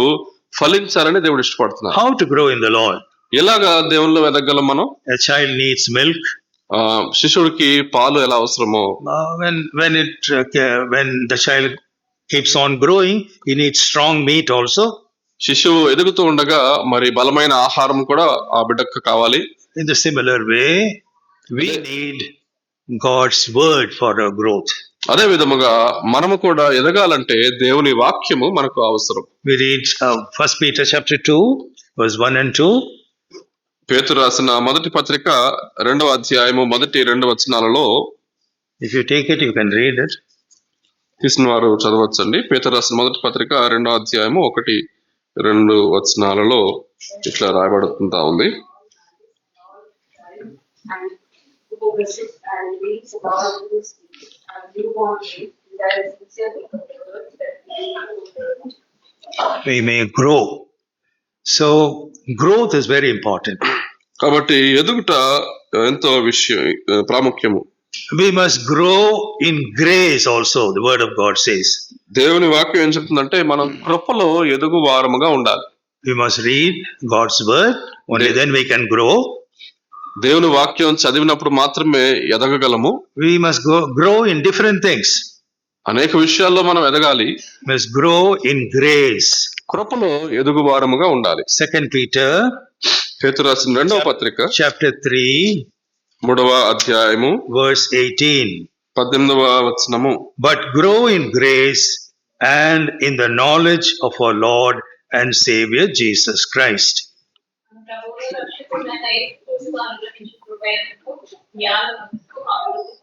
ఫలించాలని దేవుడు ఇష్టపడుతున్నారు. How to grow in the Lord? ఎలాగా దేవునిలో ఎదగలం మనం? A child needs milk. శిశువుకి పాలు ఎలా అవసరమో, when the child keeps on growing, he needs strong meat also. శిశువు ఎదుగుతూ ఉండగా మరి బలమైన ఆహారం కూడా ఆ బిడ్డకు కావాలి. In the similar way, We need God's word for our growth. అదే విధముగా మనము కూడా ఎదగాలంటే దేవుని వాక్యము మనకు అవసరం. We read 1 Peter chapter 2, verse 1 and 2. పేతురు రాసిన మొదటి పత్రిక 2వ అధ్యాయము మొదటి 2 వచనాలలో, If you take it, you can read it. తీసిన వారు చదవచ్చండి. పేతురు రాసిన మొదటి పత్రిక 2వ అధ్యాయము 1-2 వచనాలలో ఇట్లా రాయబడుతుంటా ఉంది. And who wishes and reads about this and you want it, that is sincerely from the word that We may grow. So, growth is very important. కాబట్టి ఎదుగుట ఎంతో ప్రాముఖ్యము. We must grow in grace also, the word of God says. దేవుని వాక్యం ఏం చెప్తుందంటే మనం కృపలో ఎదుగు వారముగా ఉండాలి. We must read God's word, only then we can grow. దేవుని వాక్యం చదివినప్పుడు మాత్రమే ఎదగగలము. We must grow in different things. అనేక విషయాల్లో మనం ఎదగాలి. Must grow in grace. కృపలో ఎదుగు వారముగా ఉండాలి. 2 Peter పేతురు రాసిన 2వ పత్రిక chapter 3, 3వ అధ్యాయము verse 18. 18వ వచనము. But grow in grace and in the knowledge of our Lord and Savior Jesus Christ. ప్రభువు రక్షకుడైన యేసుక్రీస్తు అనుగ్రహించు కృపయకు జ్ఞానమునకు అభివృద్ధి.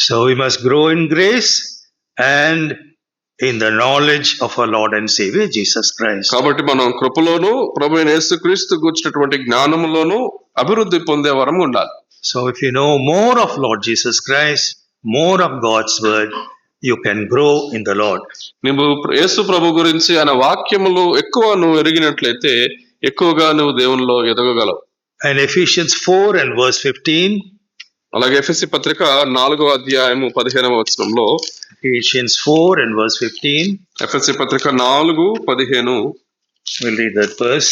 So we must grow in grace and in the knowledge of our Lord and Savior Jesus Christ. కాబట్టి మనం కృపలోను ప్రభువైన యేసుక్రీస్తు గురించినటువంటి జ్ఞానములోను అభివృద్ధి పొందే వరం ఉండాలి. So if you know more of Lord Jesus Christ, more of God's word, you can grow in the Lord. నువ్వు యేసు ప్రభు గురించి ఆయన వాక్యములు ఎక్కువ నువ్వు ఎరిగినట్లయితే ఎక్కువగా నువ్వు దేవునిలో ఎదగగలవు. And Ephesians 4 and verse 15. అలాగే ఎఫెసీ పత్రిక 4వ అధ్యాయము 15వ వచనంలో, Ephesians 4 and verse 15. ఎఫెసీ పత్రిక 4:15 We'll read that verse.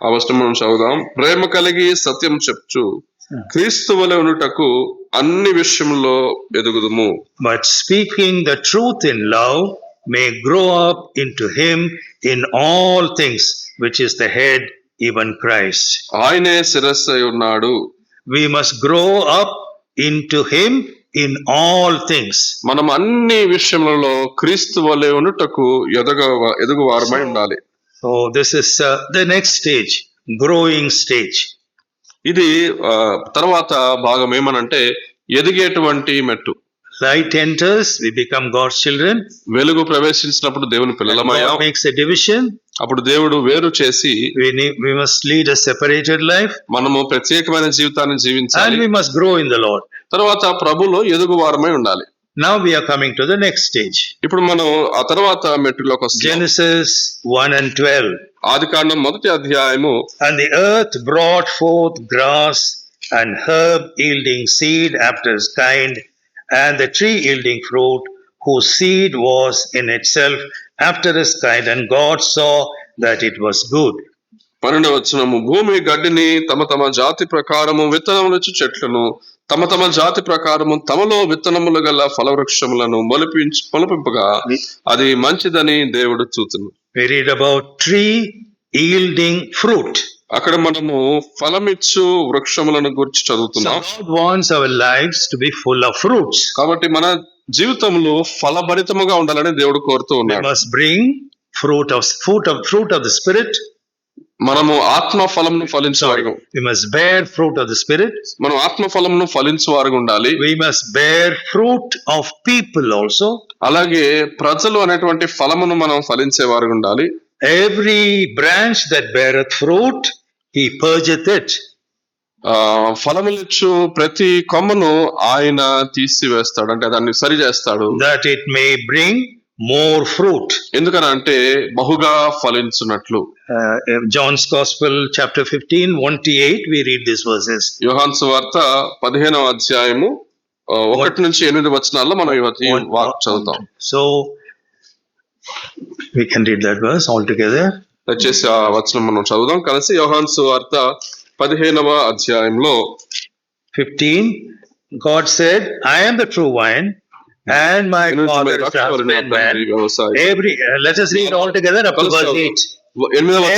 ఆ వచనం మనం చదువుదాం. ప్రేమ కలిగి సత్యం చెప్చు క్రీస్తు వలె ఉండుటకు అన్ని విషయముల్లో ఎదుగుదుము. But speaking the truth in love may grow up into him in all things, which is the head, even Christ. ఆయనే శిరస్సు అయి ఉన్నాడు. We must grow up into him in all things. మనం అన్ని విషయములలో క్రీస్తు వలె ఉండుటకు ఎదుగు వారమై ఉండాలి. So this is the next stage, growing stage. ఇది తర్వాత భాగం ఏమనంటే ఎదిగేటువంటి మెట్టు. Light enters, we become God's children. వెలుగు ప్రవేశించినప్పుడు దేవుని పిల్లలమయ్యాం. God makes a division. అప్పుడు దేవుడు వేరు చేసి We must lead a separated life. మనము ప్రత్యేకమైన జీవితాన్ని జీవించాలి. And we must grow in the Lord. తర్వాత ప్రభులో ఎదుగు వారమై ఉండాలి. Now we are coming to the next stage. ఇప్పుడు మనం ఆ తర్వాత మెట్టులోకి వస్తాం. Genesis 1 and 12. ఆదికాండం 1వ అధ్యాయము. And the earth brought forth grass and herb yielding seed after its kind, and the tree yielding fruit, whose seed was in itself after its kind, and God saw that it was good. 12వ వచనము. భూమి గడ్డిని తమ తమ జాతి ప్రకారము విత్తనములిచ్చు చెట్లను తమ తమ జాతి ప్రకారము తమలో విత్తనములు గల ఫలవృక్షములను మొలిపింపగా అది మంచిదని దేవుడు చూచును. We read about tree yielding fruit. అక్కడ మనము ఫలమిచ్చు వృక్షములను గురించి So చదువుతున్నాం. God wants our lives to be full of fruits. కాబట్టి మన జీవితంలో ఫలభరితముగా ఉండాలని దేవుడు కోరుతూ We ఉన్నాడు. must bring fruit of the Spirit. మనము ఆత్మ ఫలమును ఫలించేవారు. We must bear fruit of the Spirit. మనం ఆత్మ ఫలమును ఫలించేవారు ఉండాలి. We must bear fruit of people also. అలాగే ప్రజలు అనేటువంటి ఫలమును మనం ఫలించేవారు ఉండాలి. Every branch that beareth fruit, he purgeth it. ఫలములిచ్చు ప్రతి కొమ్మను ఆయన తీసివేస్తాడు, అంటే దాన్ని సరి చేస్తాడు, That it may bring more fruit. ఎందుకనంటే బహుగా ఫలించున్నట్లు. John's Gospel chapter 15, 1-8, we read these verses. యోహాను సువార్త 15వ అధ్యాయము 1-8 వచనాల్లో మనం ఈ వాక్యం చదువుతాం. So we can read that verse all together. దయచేసి ఆ వచనం మనం చదువుదాం కలిసి. యోహాను సువార్త 15వ అధ్యాయంలో 15, God said, I am the true vine, and my Father is the husbandman. Let us read all together up to verse 8.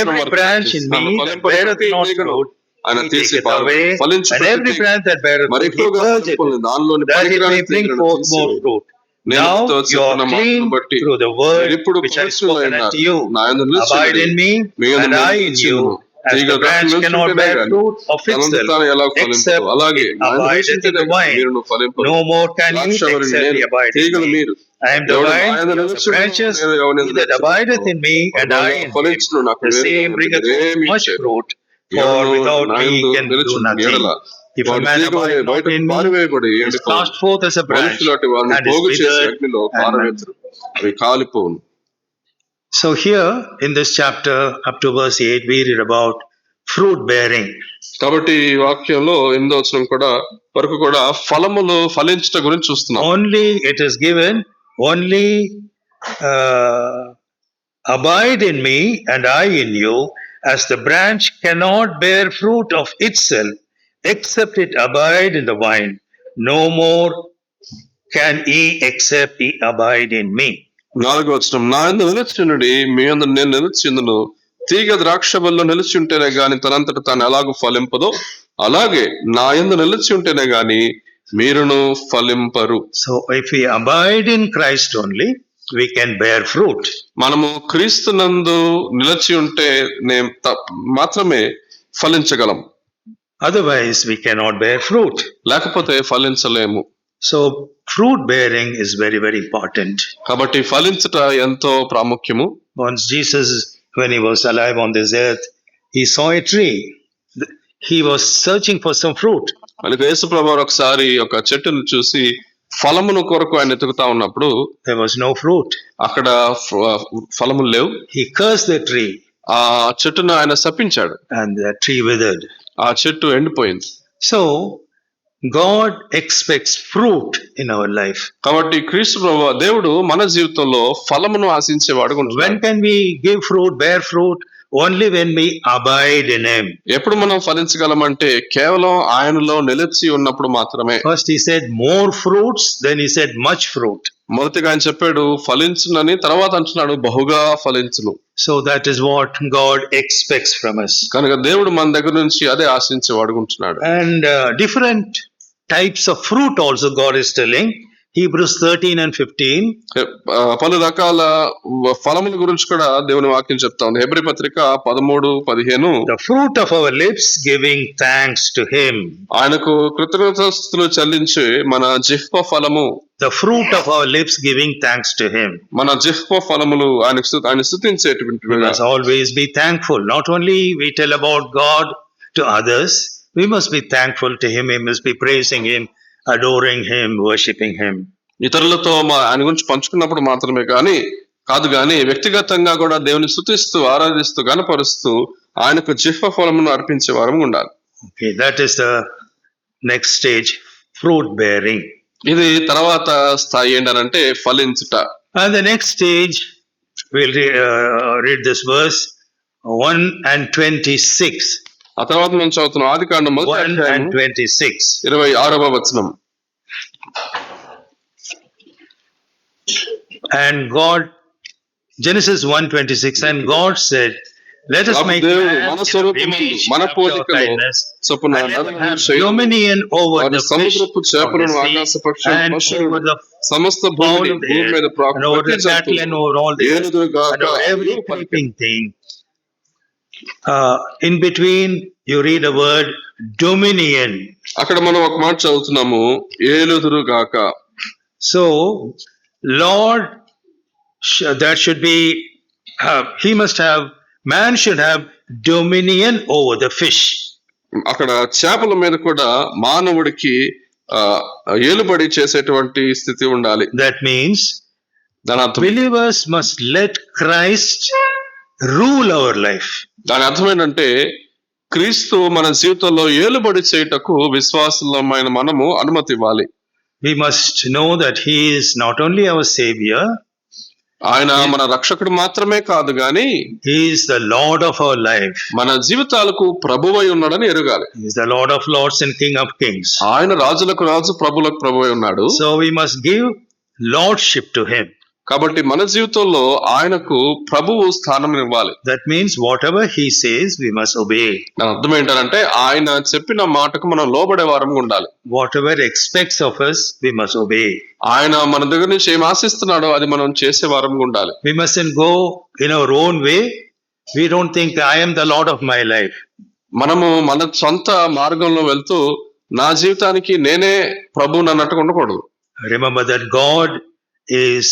Every branch in me that beareth not fruit, ఆయన He తీసి taketh away, ఫలించు and every branch that beareth మరి fruit, he ఎక్కువగా purgeth, ఫలింపులను దానిలోని that it పనికిరాని may bring తీగలను forth more తీసివేయును. fruit. నేను Now మీతో you are చెప్పిన clean మాటను బట్టి through the word మీరిప్పుడు which I have పవిత్రులై spoken ఉన్నారు. unto you. నా యందు నిలిచి Abide in me, మీ యందు and నేను I in నిలిచి you. ఉండును. As తీగ the branch దానిలో cannot నిలిచుంటేనే bear గాని fruit of తనంత itself, తాను ఎలా except ఫలింపదు, అలాగే it నా యందు abideth in నిలిచుంటేనే the గాని vine, మీరును ఫలింపరు. no more can ye ద్రాక్షవల్లిని except నేను, ye abide in తీగలు me. మీరు. I am the ఎవడు vine, నా యందు ye are the నిలిచుండునో, branches. నేను ఎవని He యందు that abideth in me, and I in him, ఫలించును, నాకు the వేరుగా same bringeth ఉండేది ఏమీ much చేయదు. fruit. For ఎవడు without నా me he యందు can do నిలిచుండు nothing. ఎడల If a వాడు man తీగ వలె abide not బయటకు in me, పారివేయబడి he is ఎండిపోవును. cast forth as a branch, మనుషులు అటు వారిని and is పోగు చేసి withered, అగ్నిలో and పారవేతురు, అవి కాలిపోవును. So here in this chapter up to verse 8 we read about fruit bearing. కాబట్టి ఈ వాక్యంలో 8వ వచనం కూడా వరకు కూడా ఫలములు ఫలించట గురించి చూస్తున్నాం. Only it is given, only abide in me and I in you, as the branch cannot bear fruit of itself except it abide in the vine. No more can ye except ye abide in me. 4వ వచనం, నా యందు నిలిచియుండుడి, మీ యందు నేను నిలిచియుందును. తీగ ద్రాక్ష వల్ల నిలిచి ఉంటేనే గాని తనంతట తాను ఎలాగూ ఫలింపదో, అలాగే నా యందు నిలిచి ఉంటేనే గాని మీరును ఫలింపరు. So if we abide in Christ only, we can bear fruit. మనము క్రీస్తునందు నిలిచి ఉంటే మాత్రమే ఫలించగలం, Otherwise we cannot bear fruit. లేకపోతే ఫలించలేము. So fruit bearing is very, very important. కాబట్టి ఫలించట ఎంతో ప్రాముఖ్యము. Once Jesus, when he was alive on this earth, he saw a tree. He was searching for some fruit. మనకు యేసు ప్రభువారు ఒకసారి ఒక చెట్టును చూసి ఫలమును కొరకు ఆయన ఎతుకుతా ఉన్నప్పుడు There was no fruit. అక్కడ ఫలములు లేవు. He cursed the tree, ఆ చెట్టును ఆయన శపించాడు, and the tree withered. ఆ చెట్టు ఎండిపోయింది. So God expects fruit in our life. కాబట్టి క్రీస్తు ప్రభువు దేవుడు మన జీవితంలో ఫలమును ఆశించేవాడు. When can we give fruit, bear fruit? Only when we abide in him. ఎప్పుడు మనం ఫలించగలమంటే కేవలం ఆయనలో నిలిచి ఉన్నప్పుడు మాత్రమే. First he said more fruits, then he said much fruit. మొదటిగా ఆయన చెప్పాడు ఫలించునని, తర్వాత అంటున్నాడు బహుగా ఫలించును. So that is what God expects from us. కనుక దేవుడు మన దగ్గర నుంచి అదే ఆశించేవాడు ఉంటున్నాడు. And different types of fruit also God is telling. Hebrews 13 and 15. పలు రకాల ఫలముల గురించి కూడా దేవుని వాక్యం చెప్తా ఉంది. హెబ్రీ పత్రిక 13:15. The fruit of our lips giving thanks to him. ఆయనకు కృతజ్ఞతాస్తుతులు చెల్లించి మన జిహ్వ ఫలము. The fruit of our lips giving thanks to him. మన జిహ్వ ఫలములు ఆయన స్తుతించేటువంటివి. We must always be thankful. Not only we tell about God to others, we must be thankful to him. We must be praising him, adoring him, worshipping him. ఇతరులతో ఆయన గురించి పంచుకున్నప్పుడు మాత్రమే కాదు కానీ వ్యక్తిగతంగా కూడా దేవుని స్తుతిస్తూ ఆరాధిస్తూ గణపరుస్తూ ఆయనకు జిహ్వ ఫలమును అర్పించే వారం ఉండాలి. Okay, that is the next stage, fruit bearing. ఇది తర్వాత స్థాయి ఏంటంటే ఫలించుట. And the next stage, we'll read this verse 1 and 26. ఆ తర్వాత మనం చదువుతున్నాం ఆదికాండం 1 and 26. 26వ వచనం. And God, Genesis 1:26, and God said, let us make దేవుడు man మన in our స్వరూపమందు image, మన after our పోలికలో likeness, చొప్పున and let them have నరుని dominion over వారి the fish సముద్రపు of the చేపలను sea, ఆకాశ పక్షులను and పశువులను over the సమస్త fowl భూమిని of the భూమి air, మీద and over the cattle, and over all the earth, ఏలుదురుగాక and over every creeping thing. In between, you read a word dominion. అక్కడ మనం ఒక మాట చదువుతున్నాము ఏలుదురుగాక. So, Lord, that should be, he must have, man should have dominion over the fish. అక్కడ చేపల మీద కూడా మానవుడికి ఏలుబడి చేసేటువంటి స్థితి ఉండాలి. That means దాని అర్థం, believers must let Christ rule our life. దాని అర్థం ఏంటంటే క్రీస్తు మన జీవితంలో ఏలుబడి చేయుటకు విశ్వాసమైన మనము అనుమతి ఇవ్వాలి. We must know that he is not only our savior, ఆయన మన రక్షకుడు మాత్రమే కాదు గాని he is the Lord of our life. మన జీవితాలకు ప్రభువై ఉన్నాడని ఎరుగాలి. He is the Lord of lords and King of kings. ఆయన రాజులకు రాజు ప్రభులకు ప్రభువై ఉన్నాడు. So we must give lordship to him. కాబట్టి మన జీవితంలో ఆయనకు ప్రభువు స్థానం ఇవ్వాలి. That means whatever he says, we must obey. దాని అర్థం ఏంటంటే ఆయన చెప్పిన మాటకు మనం లోబడే వారంగా ఉండాలి. Whatever expects of us, we must obey. ఆయన మన దగ్గర నుంచి ఏం ఆశిస్తున్నాడో అది మనం చేసే వారంగా ఉండాలి. We mustn't go in our own way. We don't think I am the Lord of my life. మనము మన సొంత మార్గంలో వెళ్తూ నా జీవితానికి నేనే ప్రభువుని అన్నట్టుగా ఉండకూడదు. Remember that God is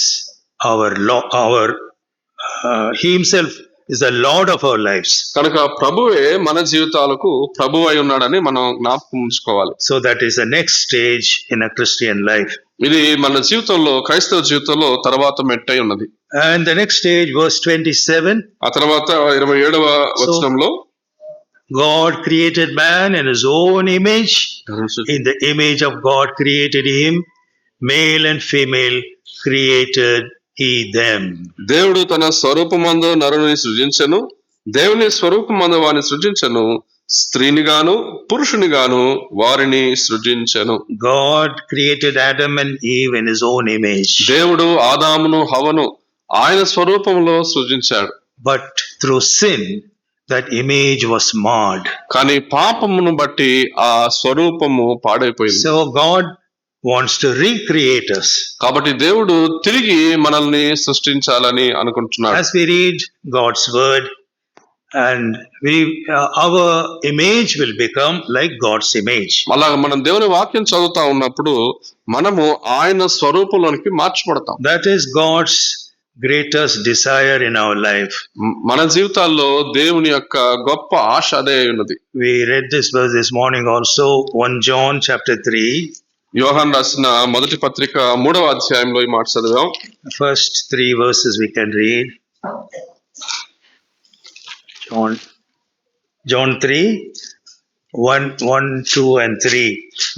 He himself is the Lord of our lives. కనుక ప్రభువే మన జీవితాలకు ప్రభువు అయి ఉన్నాడని మనం జ్ఞాపకం ఉంచుకోవాలి. So that is the next stage in a Christian life. ఇది మన జీవితంలో క్రైస్తవ జీవితంలో తర్వాత మెట్టై ఉన్నది. And the next stage, verse 27. ఆ తర్వాత 27వ వచనంలో God created man in his own image. In the image of God created him. Male and female created he them. దేవుడు తన స్వరూపమందు నరుని సృజించెను, దేవుని స్వరూపమందు వారిని సృజించెను, స్త్రీని గాను పురుషుని గాను వారిని సృజించెను. God created Adam and Eve in his own image. దేవుడు ఆదామును హవ్వను ఆయన స్వరూపంలో సృజించాడు. But through sin, that image was marred. కానీ పాపమును బట్టి ఆ స్వరూపము పాడైపోయింది. So God wants to recreate us. కాబట్టి దేవుడు తిరిగి మనల్ని సృష్టించాలని అనుకుంటున్నాడు. As we read God's word, and our image will become like God's image. అలాగ మనం దేవుని వాక్యం చదువుతా ఉన్నప్పుడు మనము ఆయన స్వరూపంలోనికి మార్చబడతాం. That is God's greatest desire in our life. మన జీవితాల్లో దేవుని యొక్క గొప్ప ఆశ అదే ఉన్నది. We read this verse this morning also, 1 John chapter 3. యోహాను రాసిన మొదటి పత్రిక 3వ అధ్యాయంలో ఈ మాట చదివాం. First 3 verses we can read. John 3, 1, 2 and 3.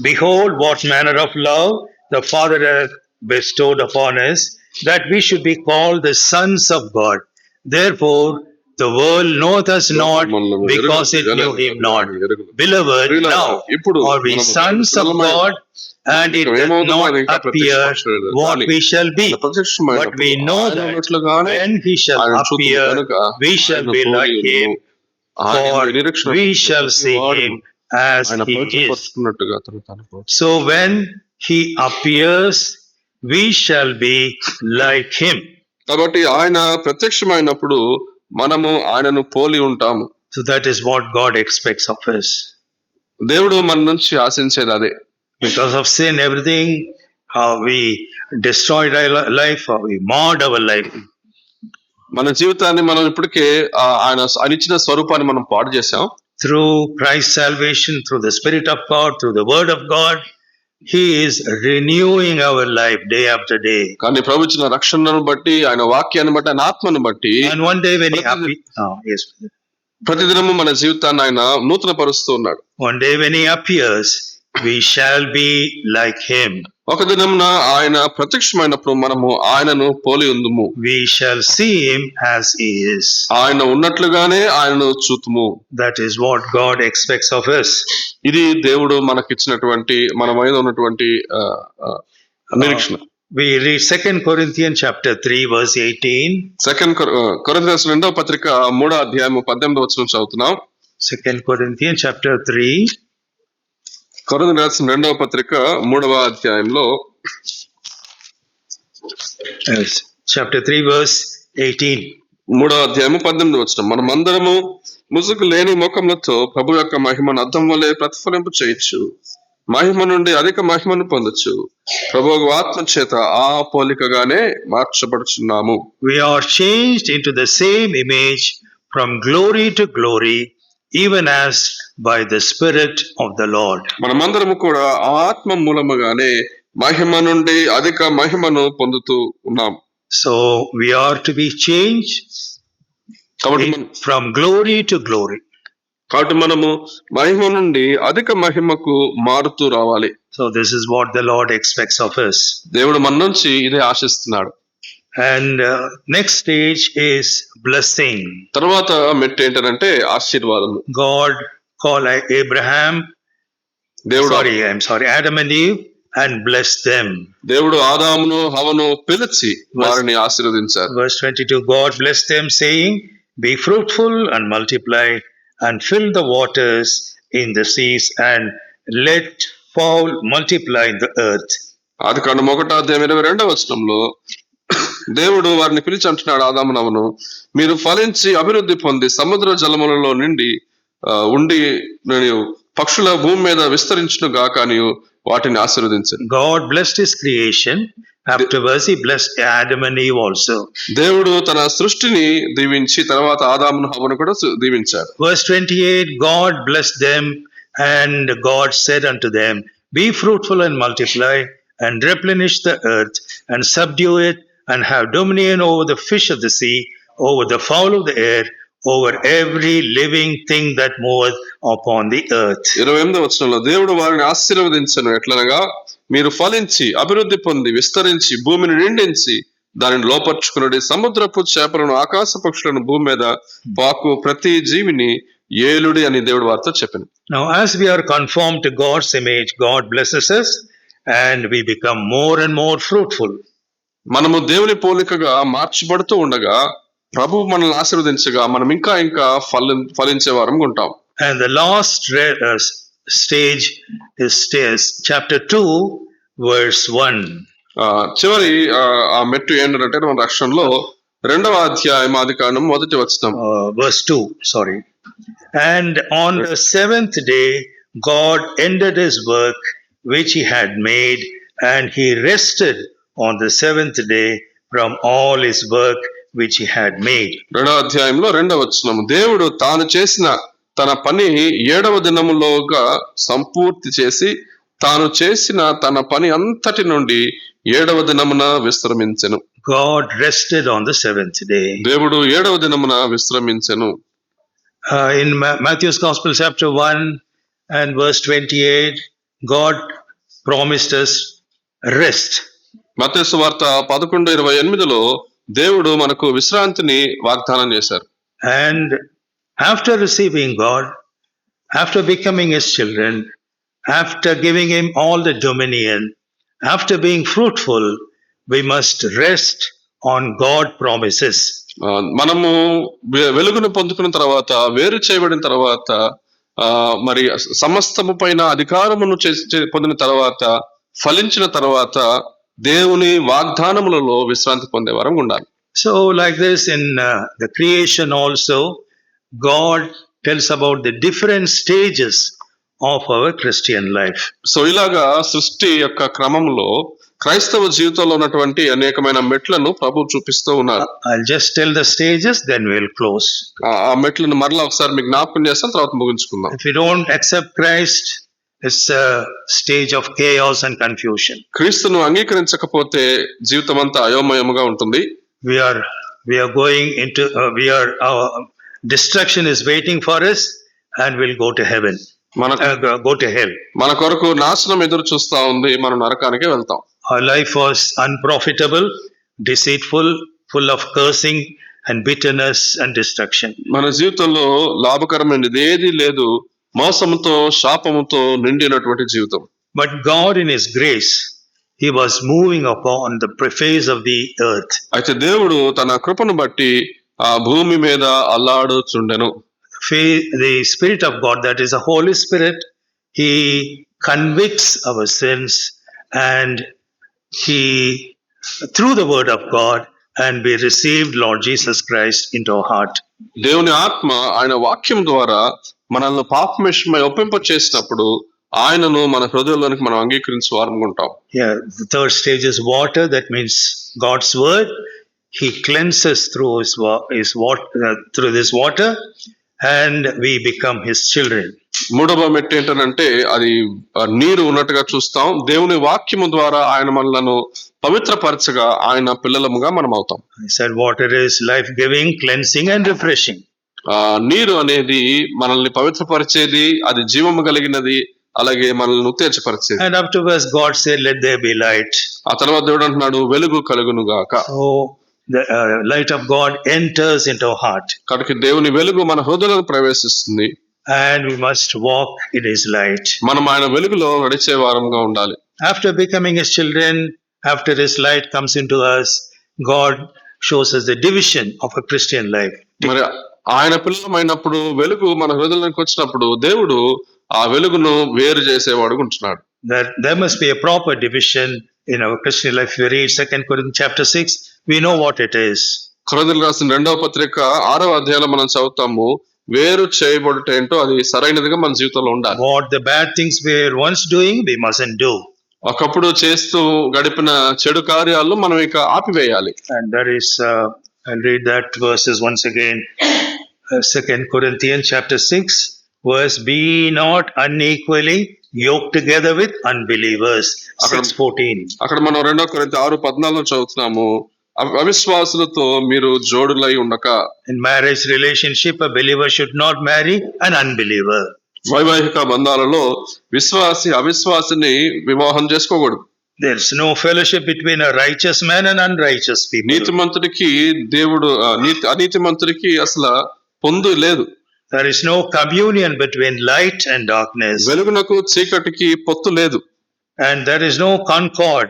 Behold, what manner of love the Father hath bestowed upon us, that we should be called the sons of God. Therefore, the world knoweth us not, because it knew him not. Beloved, now are we sons of God, and it doth not appear what we shall be. But we know that when he shall appear, we shall be like him, for we shall see him as he is. So when he appears, we shall be like him. కాబట్టి ఆయన ప్రత్యక్షమైనప్పుడు మనము ఆయనను పోలి ఉంటాము. So that is what God expects of us. దేవుడు మన నుంచి ఆశించేది అదే. Because of sin, everything, how we destroyed our life, how we marred our life. మన జీవితాన్ని మనం ఇప్పటికే ఆయన ఇచ్చిన స్వరూపాన్ని మనం పాడు చేశాం. Through Christ's salvation, through the Spirit of God, through the Word of God, He is renewing our life day after day. కానీ ప్రభు ఇచ్చిన రక్షణను బట్టి, ఆయన వాక్యాన్ని బట్టి, ఆయన ఆత్మను బట్టి, And one day when He ప్రతిదినము మన జీవితాన్ని ఆయన నూతన పరుస్తూ ఉన్నాడు. One day when He appears, we shall be like Him. ఒక దినమున ఆయన ప్రత్యక్షమైనప్పుడు మనము ఆయనను పోలి ఉందుము. We shall see Him as He is. ఆయన ఉన్నట్లుగానే ఆయనను చూతుము. That is what God expects of us. ఇది దేవుడు మనకిచ్చినటువంటి మన మీద ఉన్నటువంటి నిరీక్షణ. We read 2 Corinthians chapter 3 verse 18. కొరింథీయుల 2వ పత్రిక 3వ అధ్యాయము 18వ వచనం చదువుతున్నాం. 2 Corinthians chapter 3. కొరింథీయుల 2వ పత్రిక 3వ అధ్యాయంలో chapter 3 verse 18. 3వ అధ్యాయము 18వ వచనం. మనమందరము ముసుగు లేని ముఖములతో ప్రభు యొక్క మహిమను అద్దం వలె ప్రతిఫలింపు చేయొచ్చు, మహిమ నుండి అధిక మహిమను పొందొచ్చు, ప్రభు ఆత్మ చేత ఆ పోలికగానే మార్చబడుచున్నాము. We are changed into the same image from glory to glory, even as by the Spirit of the Lord. మనమందరము కూడా ఆత్మ మూలముగానే మహిమ నుండి అధిక మహిమను పొందుతూ ఉన్నాం. So we are to be changed from glory to glory. కాబట్టి మనము మహిమ నుండి అధిక మహిమకు మారుతూ రావాలి. So this is what the Lord expects of us. దేవుడు మన నుంచి ఇదే ఆశిస్తున్నాడు. And next stage is blessing. తర్వాత మెట్టు ఏంటంటే ఆశీర్వాదము. God called Adam and Eve and blessed them. దేవుడు ఆదామును హవ్వను పిలిచి వారిని ఆశీర్వదించారు. Verse 22, God blessed them, saying, be fruitful and multiply, and fill the waters in the seas, and let fowl multiply in the earth. ఆదికాండం 1:22 దేవుడు వారిని పిలిచి అంటున్నాడు ఆదామునవును, మీరు ఫలించి అభివృద్ధి పొంది సముద్ర జలములలో నిండి ఉండి పక్షుల భూమి మీద విస్తరించును గాక అని వాటిని ఆశీర్వదించారు. God blessed his creation. Afterwards he blessed Adam and Eve also. దేవుడు తన సృష్టిని దీవించి తర్వాత ఆదామును హవ్వను కూడా దీవించారు. Verse 28, God blessed them, and God said unto them, be fruitful and multiply, and replenish the earth, and subdue it, and have dominion over the fish of the sea, over the fowl of the air, over every living thing that moveth upon the earth. 28 దేవుడు వారిని ఆశీర్వదించను ఎట్లనగా, మీరు ఫలించి అభివృద్ధి పొంది విస్తరించి భూమిని నిండించి దానిని లోపర్చుకున్నది, సముద్రపు చేపలను ఆకాశ పక్షులను భూమి మీద పాకు ప్రతి జీవిని ఏలుడి అని దేవుడు వారితో చెప్పాను. Now as we are conformed to God's image, God blesses us and we become more and more fruitful. మనము దేవుని పోలికగా మార్చబడుతూ ఉండగా ప్రభు మనల్ని ఆశీర్వదించగా మనం ఇంకా ఇంకా ఫలించే వారంగా ఉంటాం. And the last stage is chapter 2 verse 1. చివరి ఆ మెట్టు ఏంటంటే మన రక్షణలో 2వ అధ్యాయం ఆదికాండం 1వ వచనం. Verse 2, sorry. And on the 7th day God ended his work which he had made, and he rested on the 7th day from all his work which he had made. 2వ అధ్యాయంలో 2వ వచనం, దేవుడు తాను చేసిన తన పని 7వ దినములోగా సంపూర్తి చేసి తాను చేసిన తన పని అంతటి నుండి 7వ దినమున విశ్రమించెను. God rested on the 7th day. దేవుడు 7వ దినమున విశ్రమించెను. In Matthew's Gospel chapter 1 and verse 28, God promised us rest. మత్తయి సువార్త 11:28 దేవుడు మనకు విశ్రాంతిని వాగ్దానం చేశారు. And after receiving God, after becoming his children, after giving him all the dominion, after being fruitful, we must rest on God promises. మనము వెలుగును పొందుకున్న తర్వాత, వేరు చేయబడిన తర్వాత, మరి సమస్తము పైన అధికారమును పొందిన తర్వాత, ఫలించిన తర్వాత దేవుని వాగ్దానములలో విశ్రాంతి పొందే వరం ఉండాలి. So like this in the creation also, God tells about the different stages of our Christian life. So ఇలాగా సృష్టి యొక్క క్రమంలో క్రైస్తవ జీవితంలో ఉన్నటువంటి అనేకమైన మెట్లను ప్రభు చూపిస్తూ ఉన్నారు. I'll just tell the stages, then we'll close. ఆ మెట్లను మరలా ఒకసారి మీకు జ్ఞాపకం చేస్తాం, తర్వాత ముగించుకుందాం. If you don't accept Christ, it's a stage of chaos and confusion. క్రీస్తును అంగీకరించకపోతే జీవితం అంతా అయోమయముగా ఉంటుంది. We are going into our destruction is waiting for us, and we'll go to heaven. Go to hell. మన కొరకు నాశనం ఎదురు చూస్తా ఉంది, మనం నరకానికి వెళ్తాం. Our life was unprofitable, deceitful, full of cursing and bitterness and destruction. మన జీవితంలో లాభకరమైనది ఏదీ లేదు, మోసముతో శాపముతో నిండినటువంటి జీవితం. But God in his grace, he was moving upon the face of the earth. అయితే దేవుడు తన కృపను బట్టి ఆ భూమి మీద అల్లాడుచుండెను. The Spirit of God, that is the Holy Spirit, he convicts our sins, and he, through the word of God, and we received Lord Jesus Christ into our heart. దేవుని ఆత్మ ఆయన వాక్యం ద్వారా మనల్ని పాపమిషమై ఒప్పింప చేసినప్పుడు ఆయనను మన హృదయంలోనికి మనం అంగీకరించే వారంగా ఉంటాం. Yeah, the third stage is water. That means God's word. He cleanses through through this water, and we become his children. మూడవ మెట్టు ఏంటంటే అది నీరు ఉన్నట్టుగా చూస్తాం. దేవుని వాక్యము ద్వారా ఆయన మనలను పవిత్రపరచగా ఆయన పిల్లలముగా మనం అవుతాం. I said water is life-giving, cleansing and refreshing. నీరు అనేది మనల్ని పవిత్రపరిచేది, అది జీవము కలిగినది, అలాగే మనల్ని ఉత్తేజపరిచేది. And afterwards God said, let there be light. ఆ తర్వాత దేవుడు అంటున్నాడు, వెలుగు కలుగును గాక. So the light of God enters into our heart. కాబట్టి దేవుని వెలుగు మన హృదయంలో ప్రవేశిస్తుంది. And we must walk in his light. మనం ఆయన వెలుగులో నడిచే వారంగా ఉండాలి. After becoming his children, after his light comes into us, God shows us the division of a Christian life. మరి ఆయన పిల్లలమైనప్పుడు వెలుగు మన హృదయంలోకి వచ్చినప్పుడు దేవుడు ఆ వెలుగును వేరు చేసేవాడు ఉంటున్నాడు. That there must be a proper division in our Christian life. If we read 2 Corinthians chapter 6, we know what it is. కొరింథీయులకు రాసిన 2వ పత్రిక 6వ అధ్యాయంలో మనం చదువుతాము, వేరు చేయబడుట ఏంటో అది సరైనదిగా మన జీవితంలో ఉండాలి. What the bad things we were once doing, we mustn't do. ఒకప్పుడు చేస్తూ గడిపిన చెడు కార్యాలను మనం ఇక ఆపివేయాలి. And that is, I'll read that verses once again. 2 Corinthians chapter 6, verse, be not unequally yoked together with unbelievers. 6:14. అక్కడ మనం 2 కొరింథీ 6:14 చదువుతున్నాము, అవిశ్వాసులతో మీరు జోడులై ఉండక. In marriage relationship, a believer should not marry an unbeliever. వైవాహిక బంధాలలో విశ్వాసి అవిశ్వాసిని వివాహం చేసుకోకూడదు. There's no fellowship between a righteous man and unrighteous people. నీతిమంతుడికి దేవుడు అనీతిమంతుడికి అసలు పొందు లేదు. There is no communion between light and darkness. వెలుగునకు చీకటికి పొత్తు లేదు. And there is no concord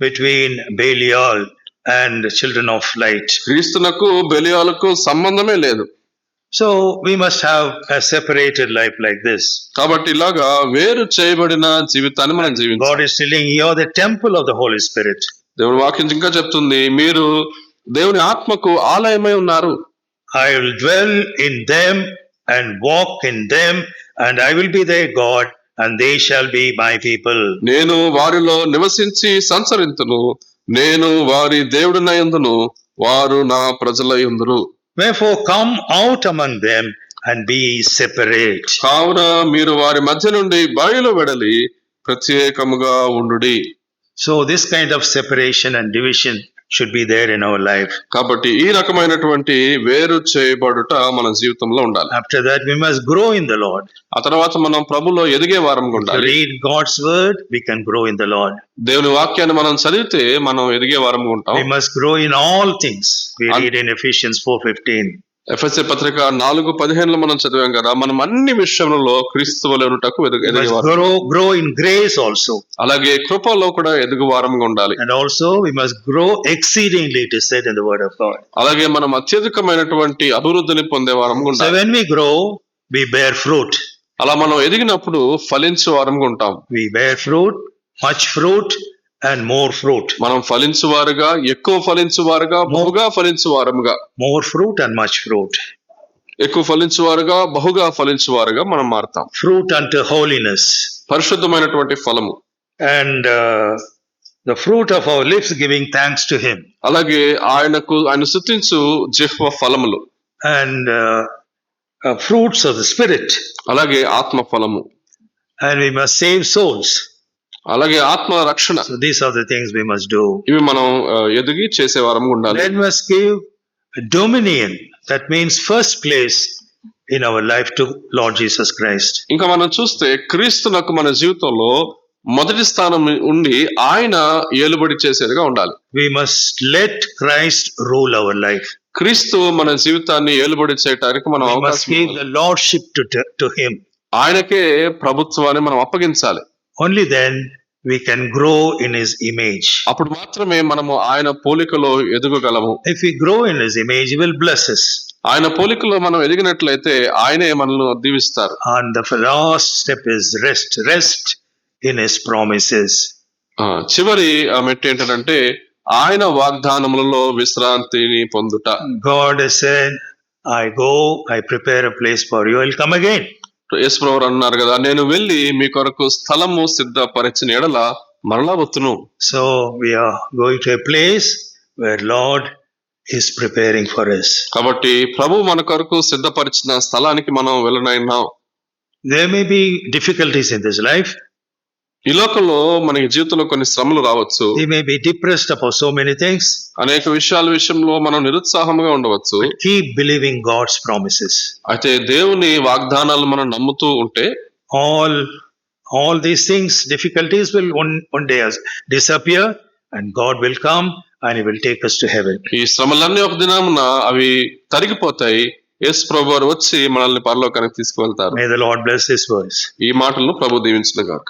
between Belial and children of light. క్రీస్తునకు బెలియాలకు సంబంధమే లేదు. So we must have a separated life like this. కాబట్టి ఇలాగా వేరు చేయబడిన జీవితాన్ని మనం జీవించాలి. God is telling you are the temple of the Holy Spirit. దేవుని వాక్యం ఇంకా చెప్తుంది, మీరు దేవుని ఆత్మకు ఆలయమై ఉన్నారు. I will dwell in them and walk in them, and I will be their God, and they shall be my people. నేను వారిలో నివసించి సంచరింతును, నేను వారి దేవుడినయందును, వారు నా ప్రజలయందును. Wherefore come out among them and be separate. కావున మీరు వారి మధ్య నుండి బయలు వెడలి ప్రత్యేకముగా ఉండుడి. So this kind of separation and division should be there in our life. కాబట్టి ఈ రకమైనటువంటి వేరు చేయబడుట మన జీవితంలో ఉండాలి. After that we must grow in the Lord. ఆ తర్వాత మనం ప్రభులో ఎదిగే వారంగా To ఉండాలి. read God's word, we can grow in the Lord. దేవుని వాక్యాన్ని మనం చదివితే మనం ఎదిగే వారంగా ఉంటాం. We must grow in all things. We read in Ephesians 4:15. ఎఫెసీ పత్రిక 4:15 మనం చదివాం కదా, మనం అన్ని విషయములలో క్రీస్తువలే ఉండుటకు We ఎదిగేవారు. must grow in grace also. అలాగే కృపలో కూడా ఎదుగు వారంగా ఉండాలి. And also we must grow exceedingly, it is said in the word of God. అలాగే మనం అత్యధికమైనటువంటి అభివృద్ధిని పొందే వారంగా So ఉండాలి. when we grow, we bear fruit. అలా మనం ఎదిగినప్పుడు ఫలించే వారంగా ఉంటాం. We bear fruit, much fruit and more fruit. మనం ఫలించువారుగా, ఎక్కువ ఫలించువారుగా, బహుగా ఫలించువారముగా, More fruit and much fruit. ఎక్కువ ఫలించువారుగా, బహుగా ఫలించువారుగా మనం మారుతాం. Fruit unto holiness. పరిశుద్ధమైనటువంటి ఫలము. And the fruit of our lips giving thanks to him. అలాగే ఆయన స్తుతించు జిహ్వ ఫలములు. And fruits of the spirit. అలాగే ఆత్మ ఫలము. And we must save souls. అలాగే ఆత్మ రక్షణ. So these are the things we must do. ఇవి మనం ఎదిగి చేసే వారంగా ఉండాలి. Then must give dominion. That means first place in our life to Lord Jesus Christ. ఇంకా మనం చూస్తే క్రీస్తునకు మన జీవితంలో మొదటి స్థానం ఉండి ఆయన ఏలుబడి చేసేదిగా ఉండాలి. We must let Christ rule our life. క్రీస్తు మన జీవితాన్ని ఏలుబడి చేయటానికి మనం We must అవకాశం give ఇవ్వాలి. the lordship to him. ఆయనకే ప్రభుత్వాన్ని మనం అప్పగించాలి. Only then we can grow in his image. అప్పుడు మాత్రమే మనము ఆయన పోలికలో ఎదగగలము. If we grow in his image, he will bless us. ఆయన పోలికలో మనం ఎదిగినట్లయితే ఆయనే మనల్ని దీవిస్తారు. And the last step is rest. Rest in his promises. చివరి మెట్టు ఏంటంటే ఆయన వాగ్దానములలో విశ్రాంతిని పొందుట. God has said, I go, I prepare a place for you, I'll come again. యేసుప్రభువు అన్నారు కదా, నేను వెళ్ళి మీ కొరకు స్థలము సిద్ధపరిచిన ఎడల మరలా వత్తును. So we are going to a place where Lord is preparing for us. కాబట్టి ప్రభు మన కొరకు సిద్ధపరిచిన స్థలానికి మనం వెళ్ళనైనాం. There may be difficulties in this life. ఈ లోకంలో మనకి జీవితంలో కొన్ని శ్రమలు రావచ్చు. We may be depressed about so many things. అనేక విషయాల విషయంలో మనం నిరుత్సాహంగా ఉండవచ్చు. But keep believing God's promises. అయితే దేవుని వాగ్దానాలు మనం నమ్ముతూ ఉంటే All these things, difficulties will one day disappear, and God will come and he will take us to heaven. ఈ శ్రమలన్నీ ఒక దినమున అవి తరిగిపోతాయి. యేసు ప్రభువారు వచ్చి మనల్ని పరలోకానికి తీసుకువెళ్తారు. May the Lord bless his words. ఈ మాటలను ప్రభు దీవించును గాక.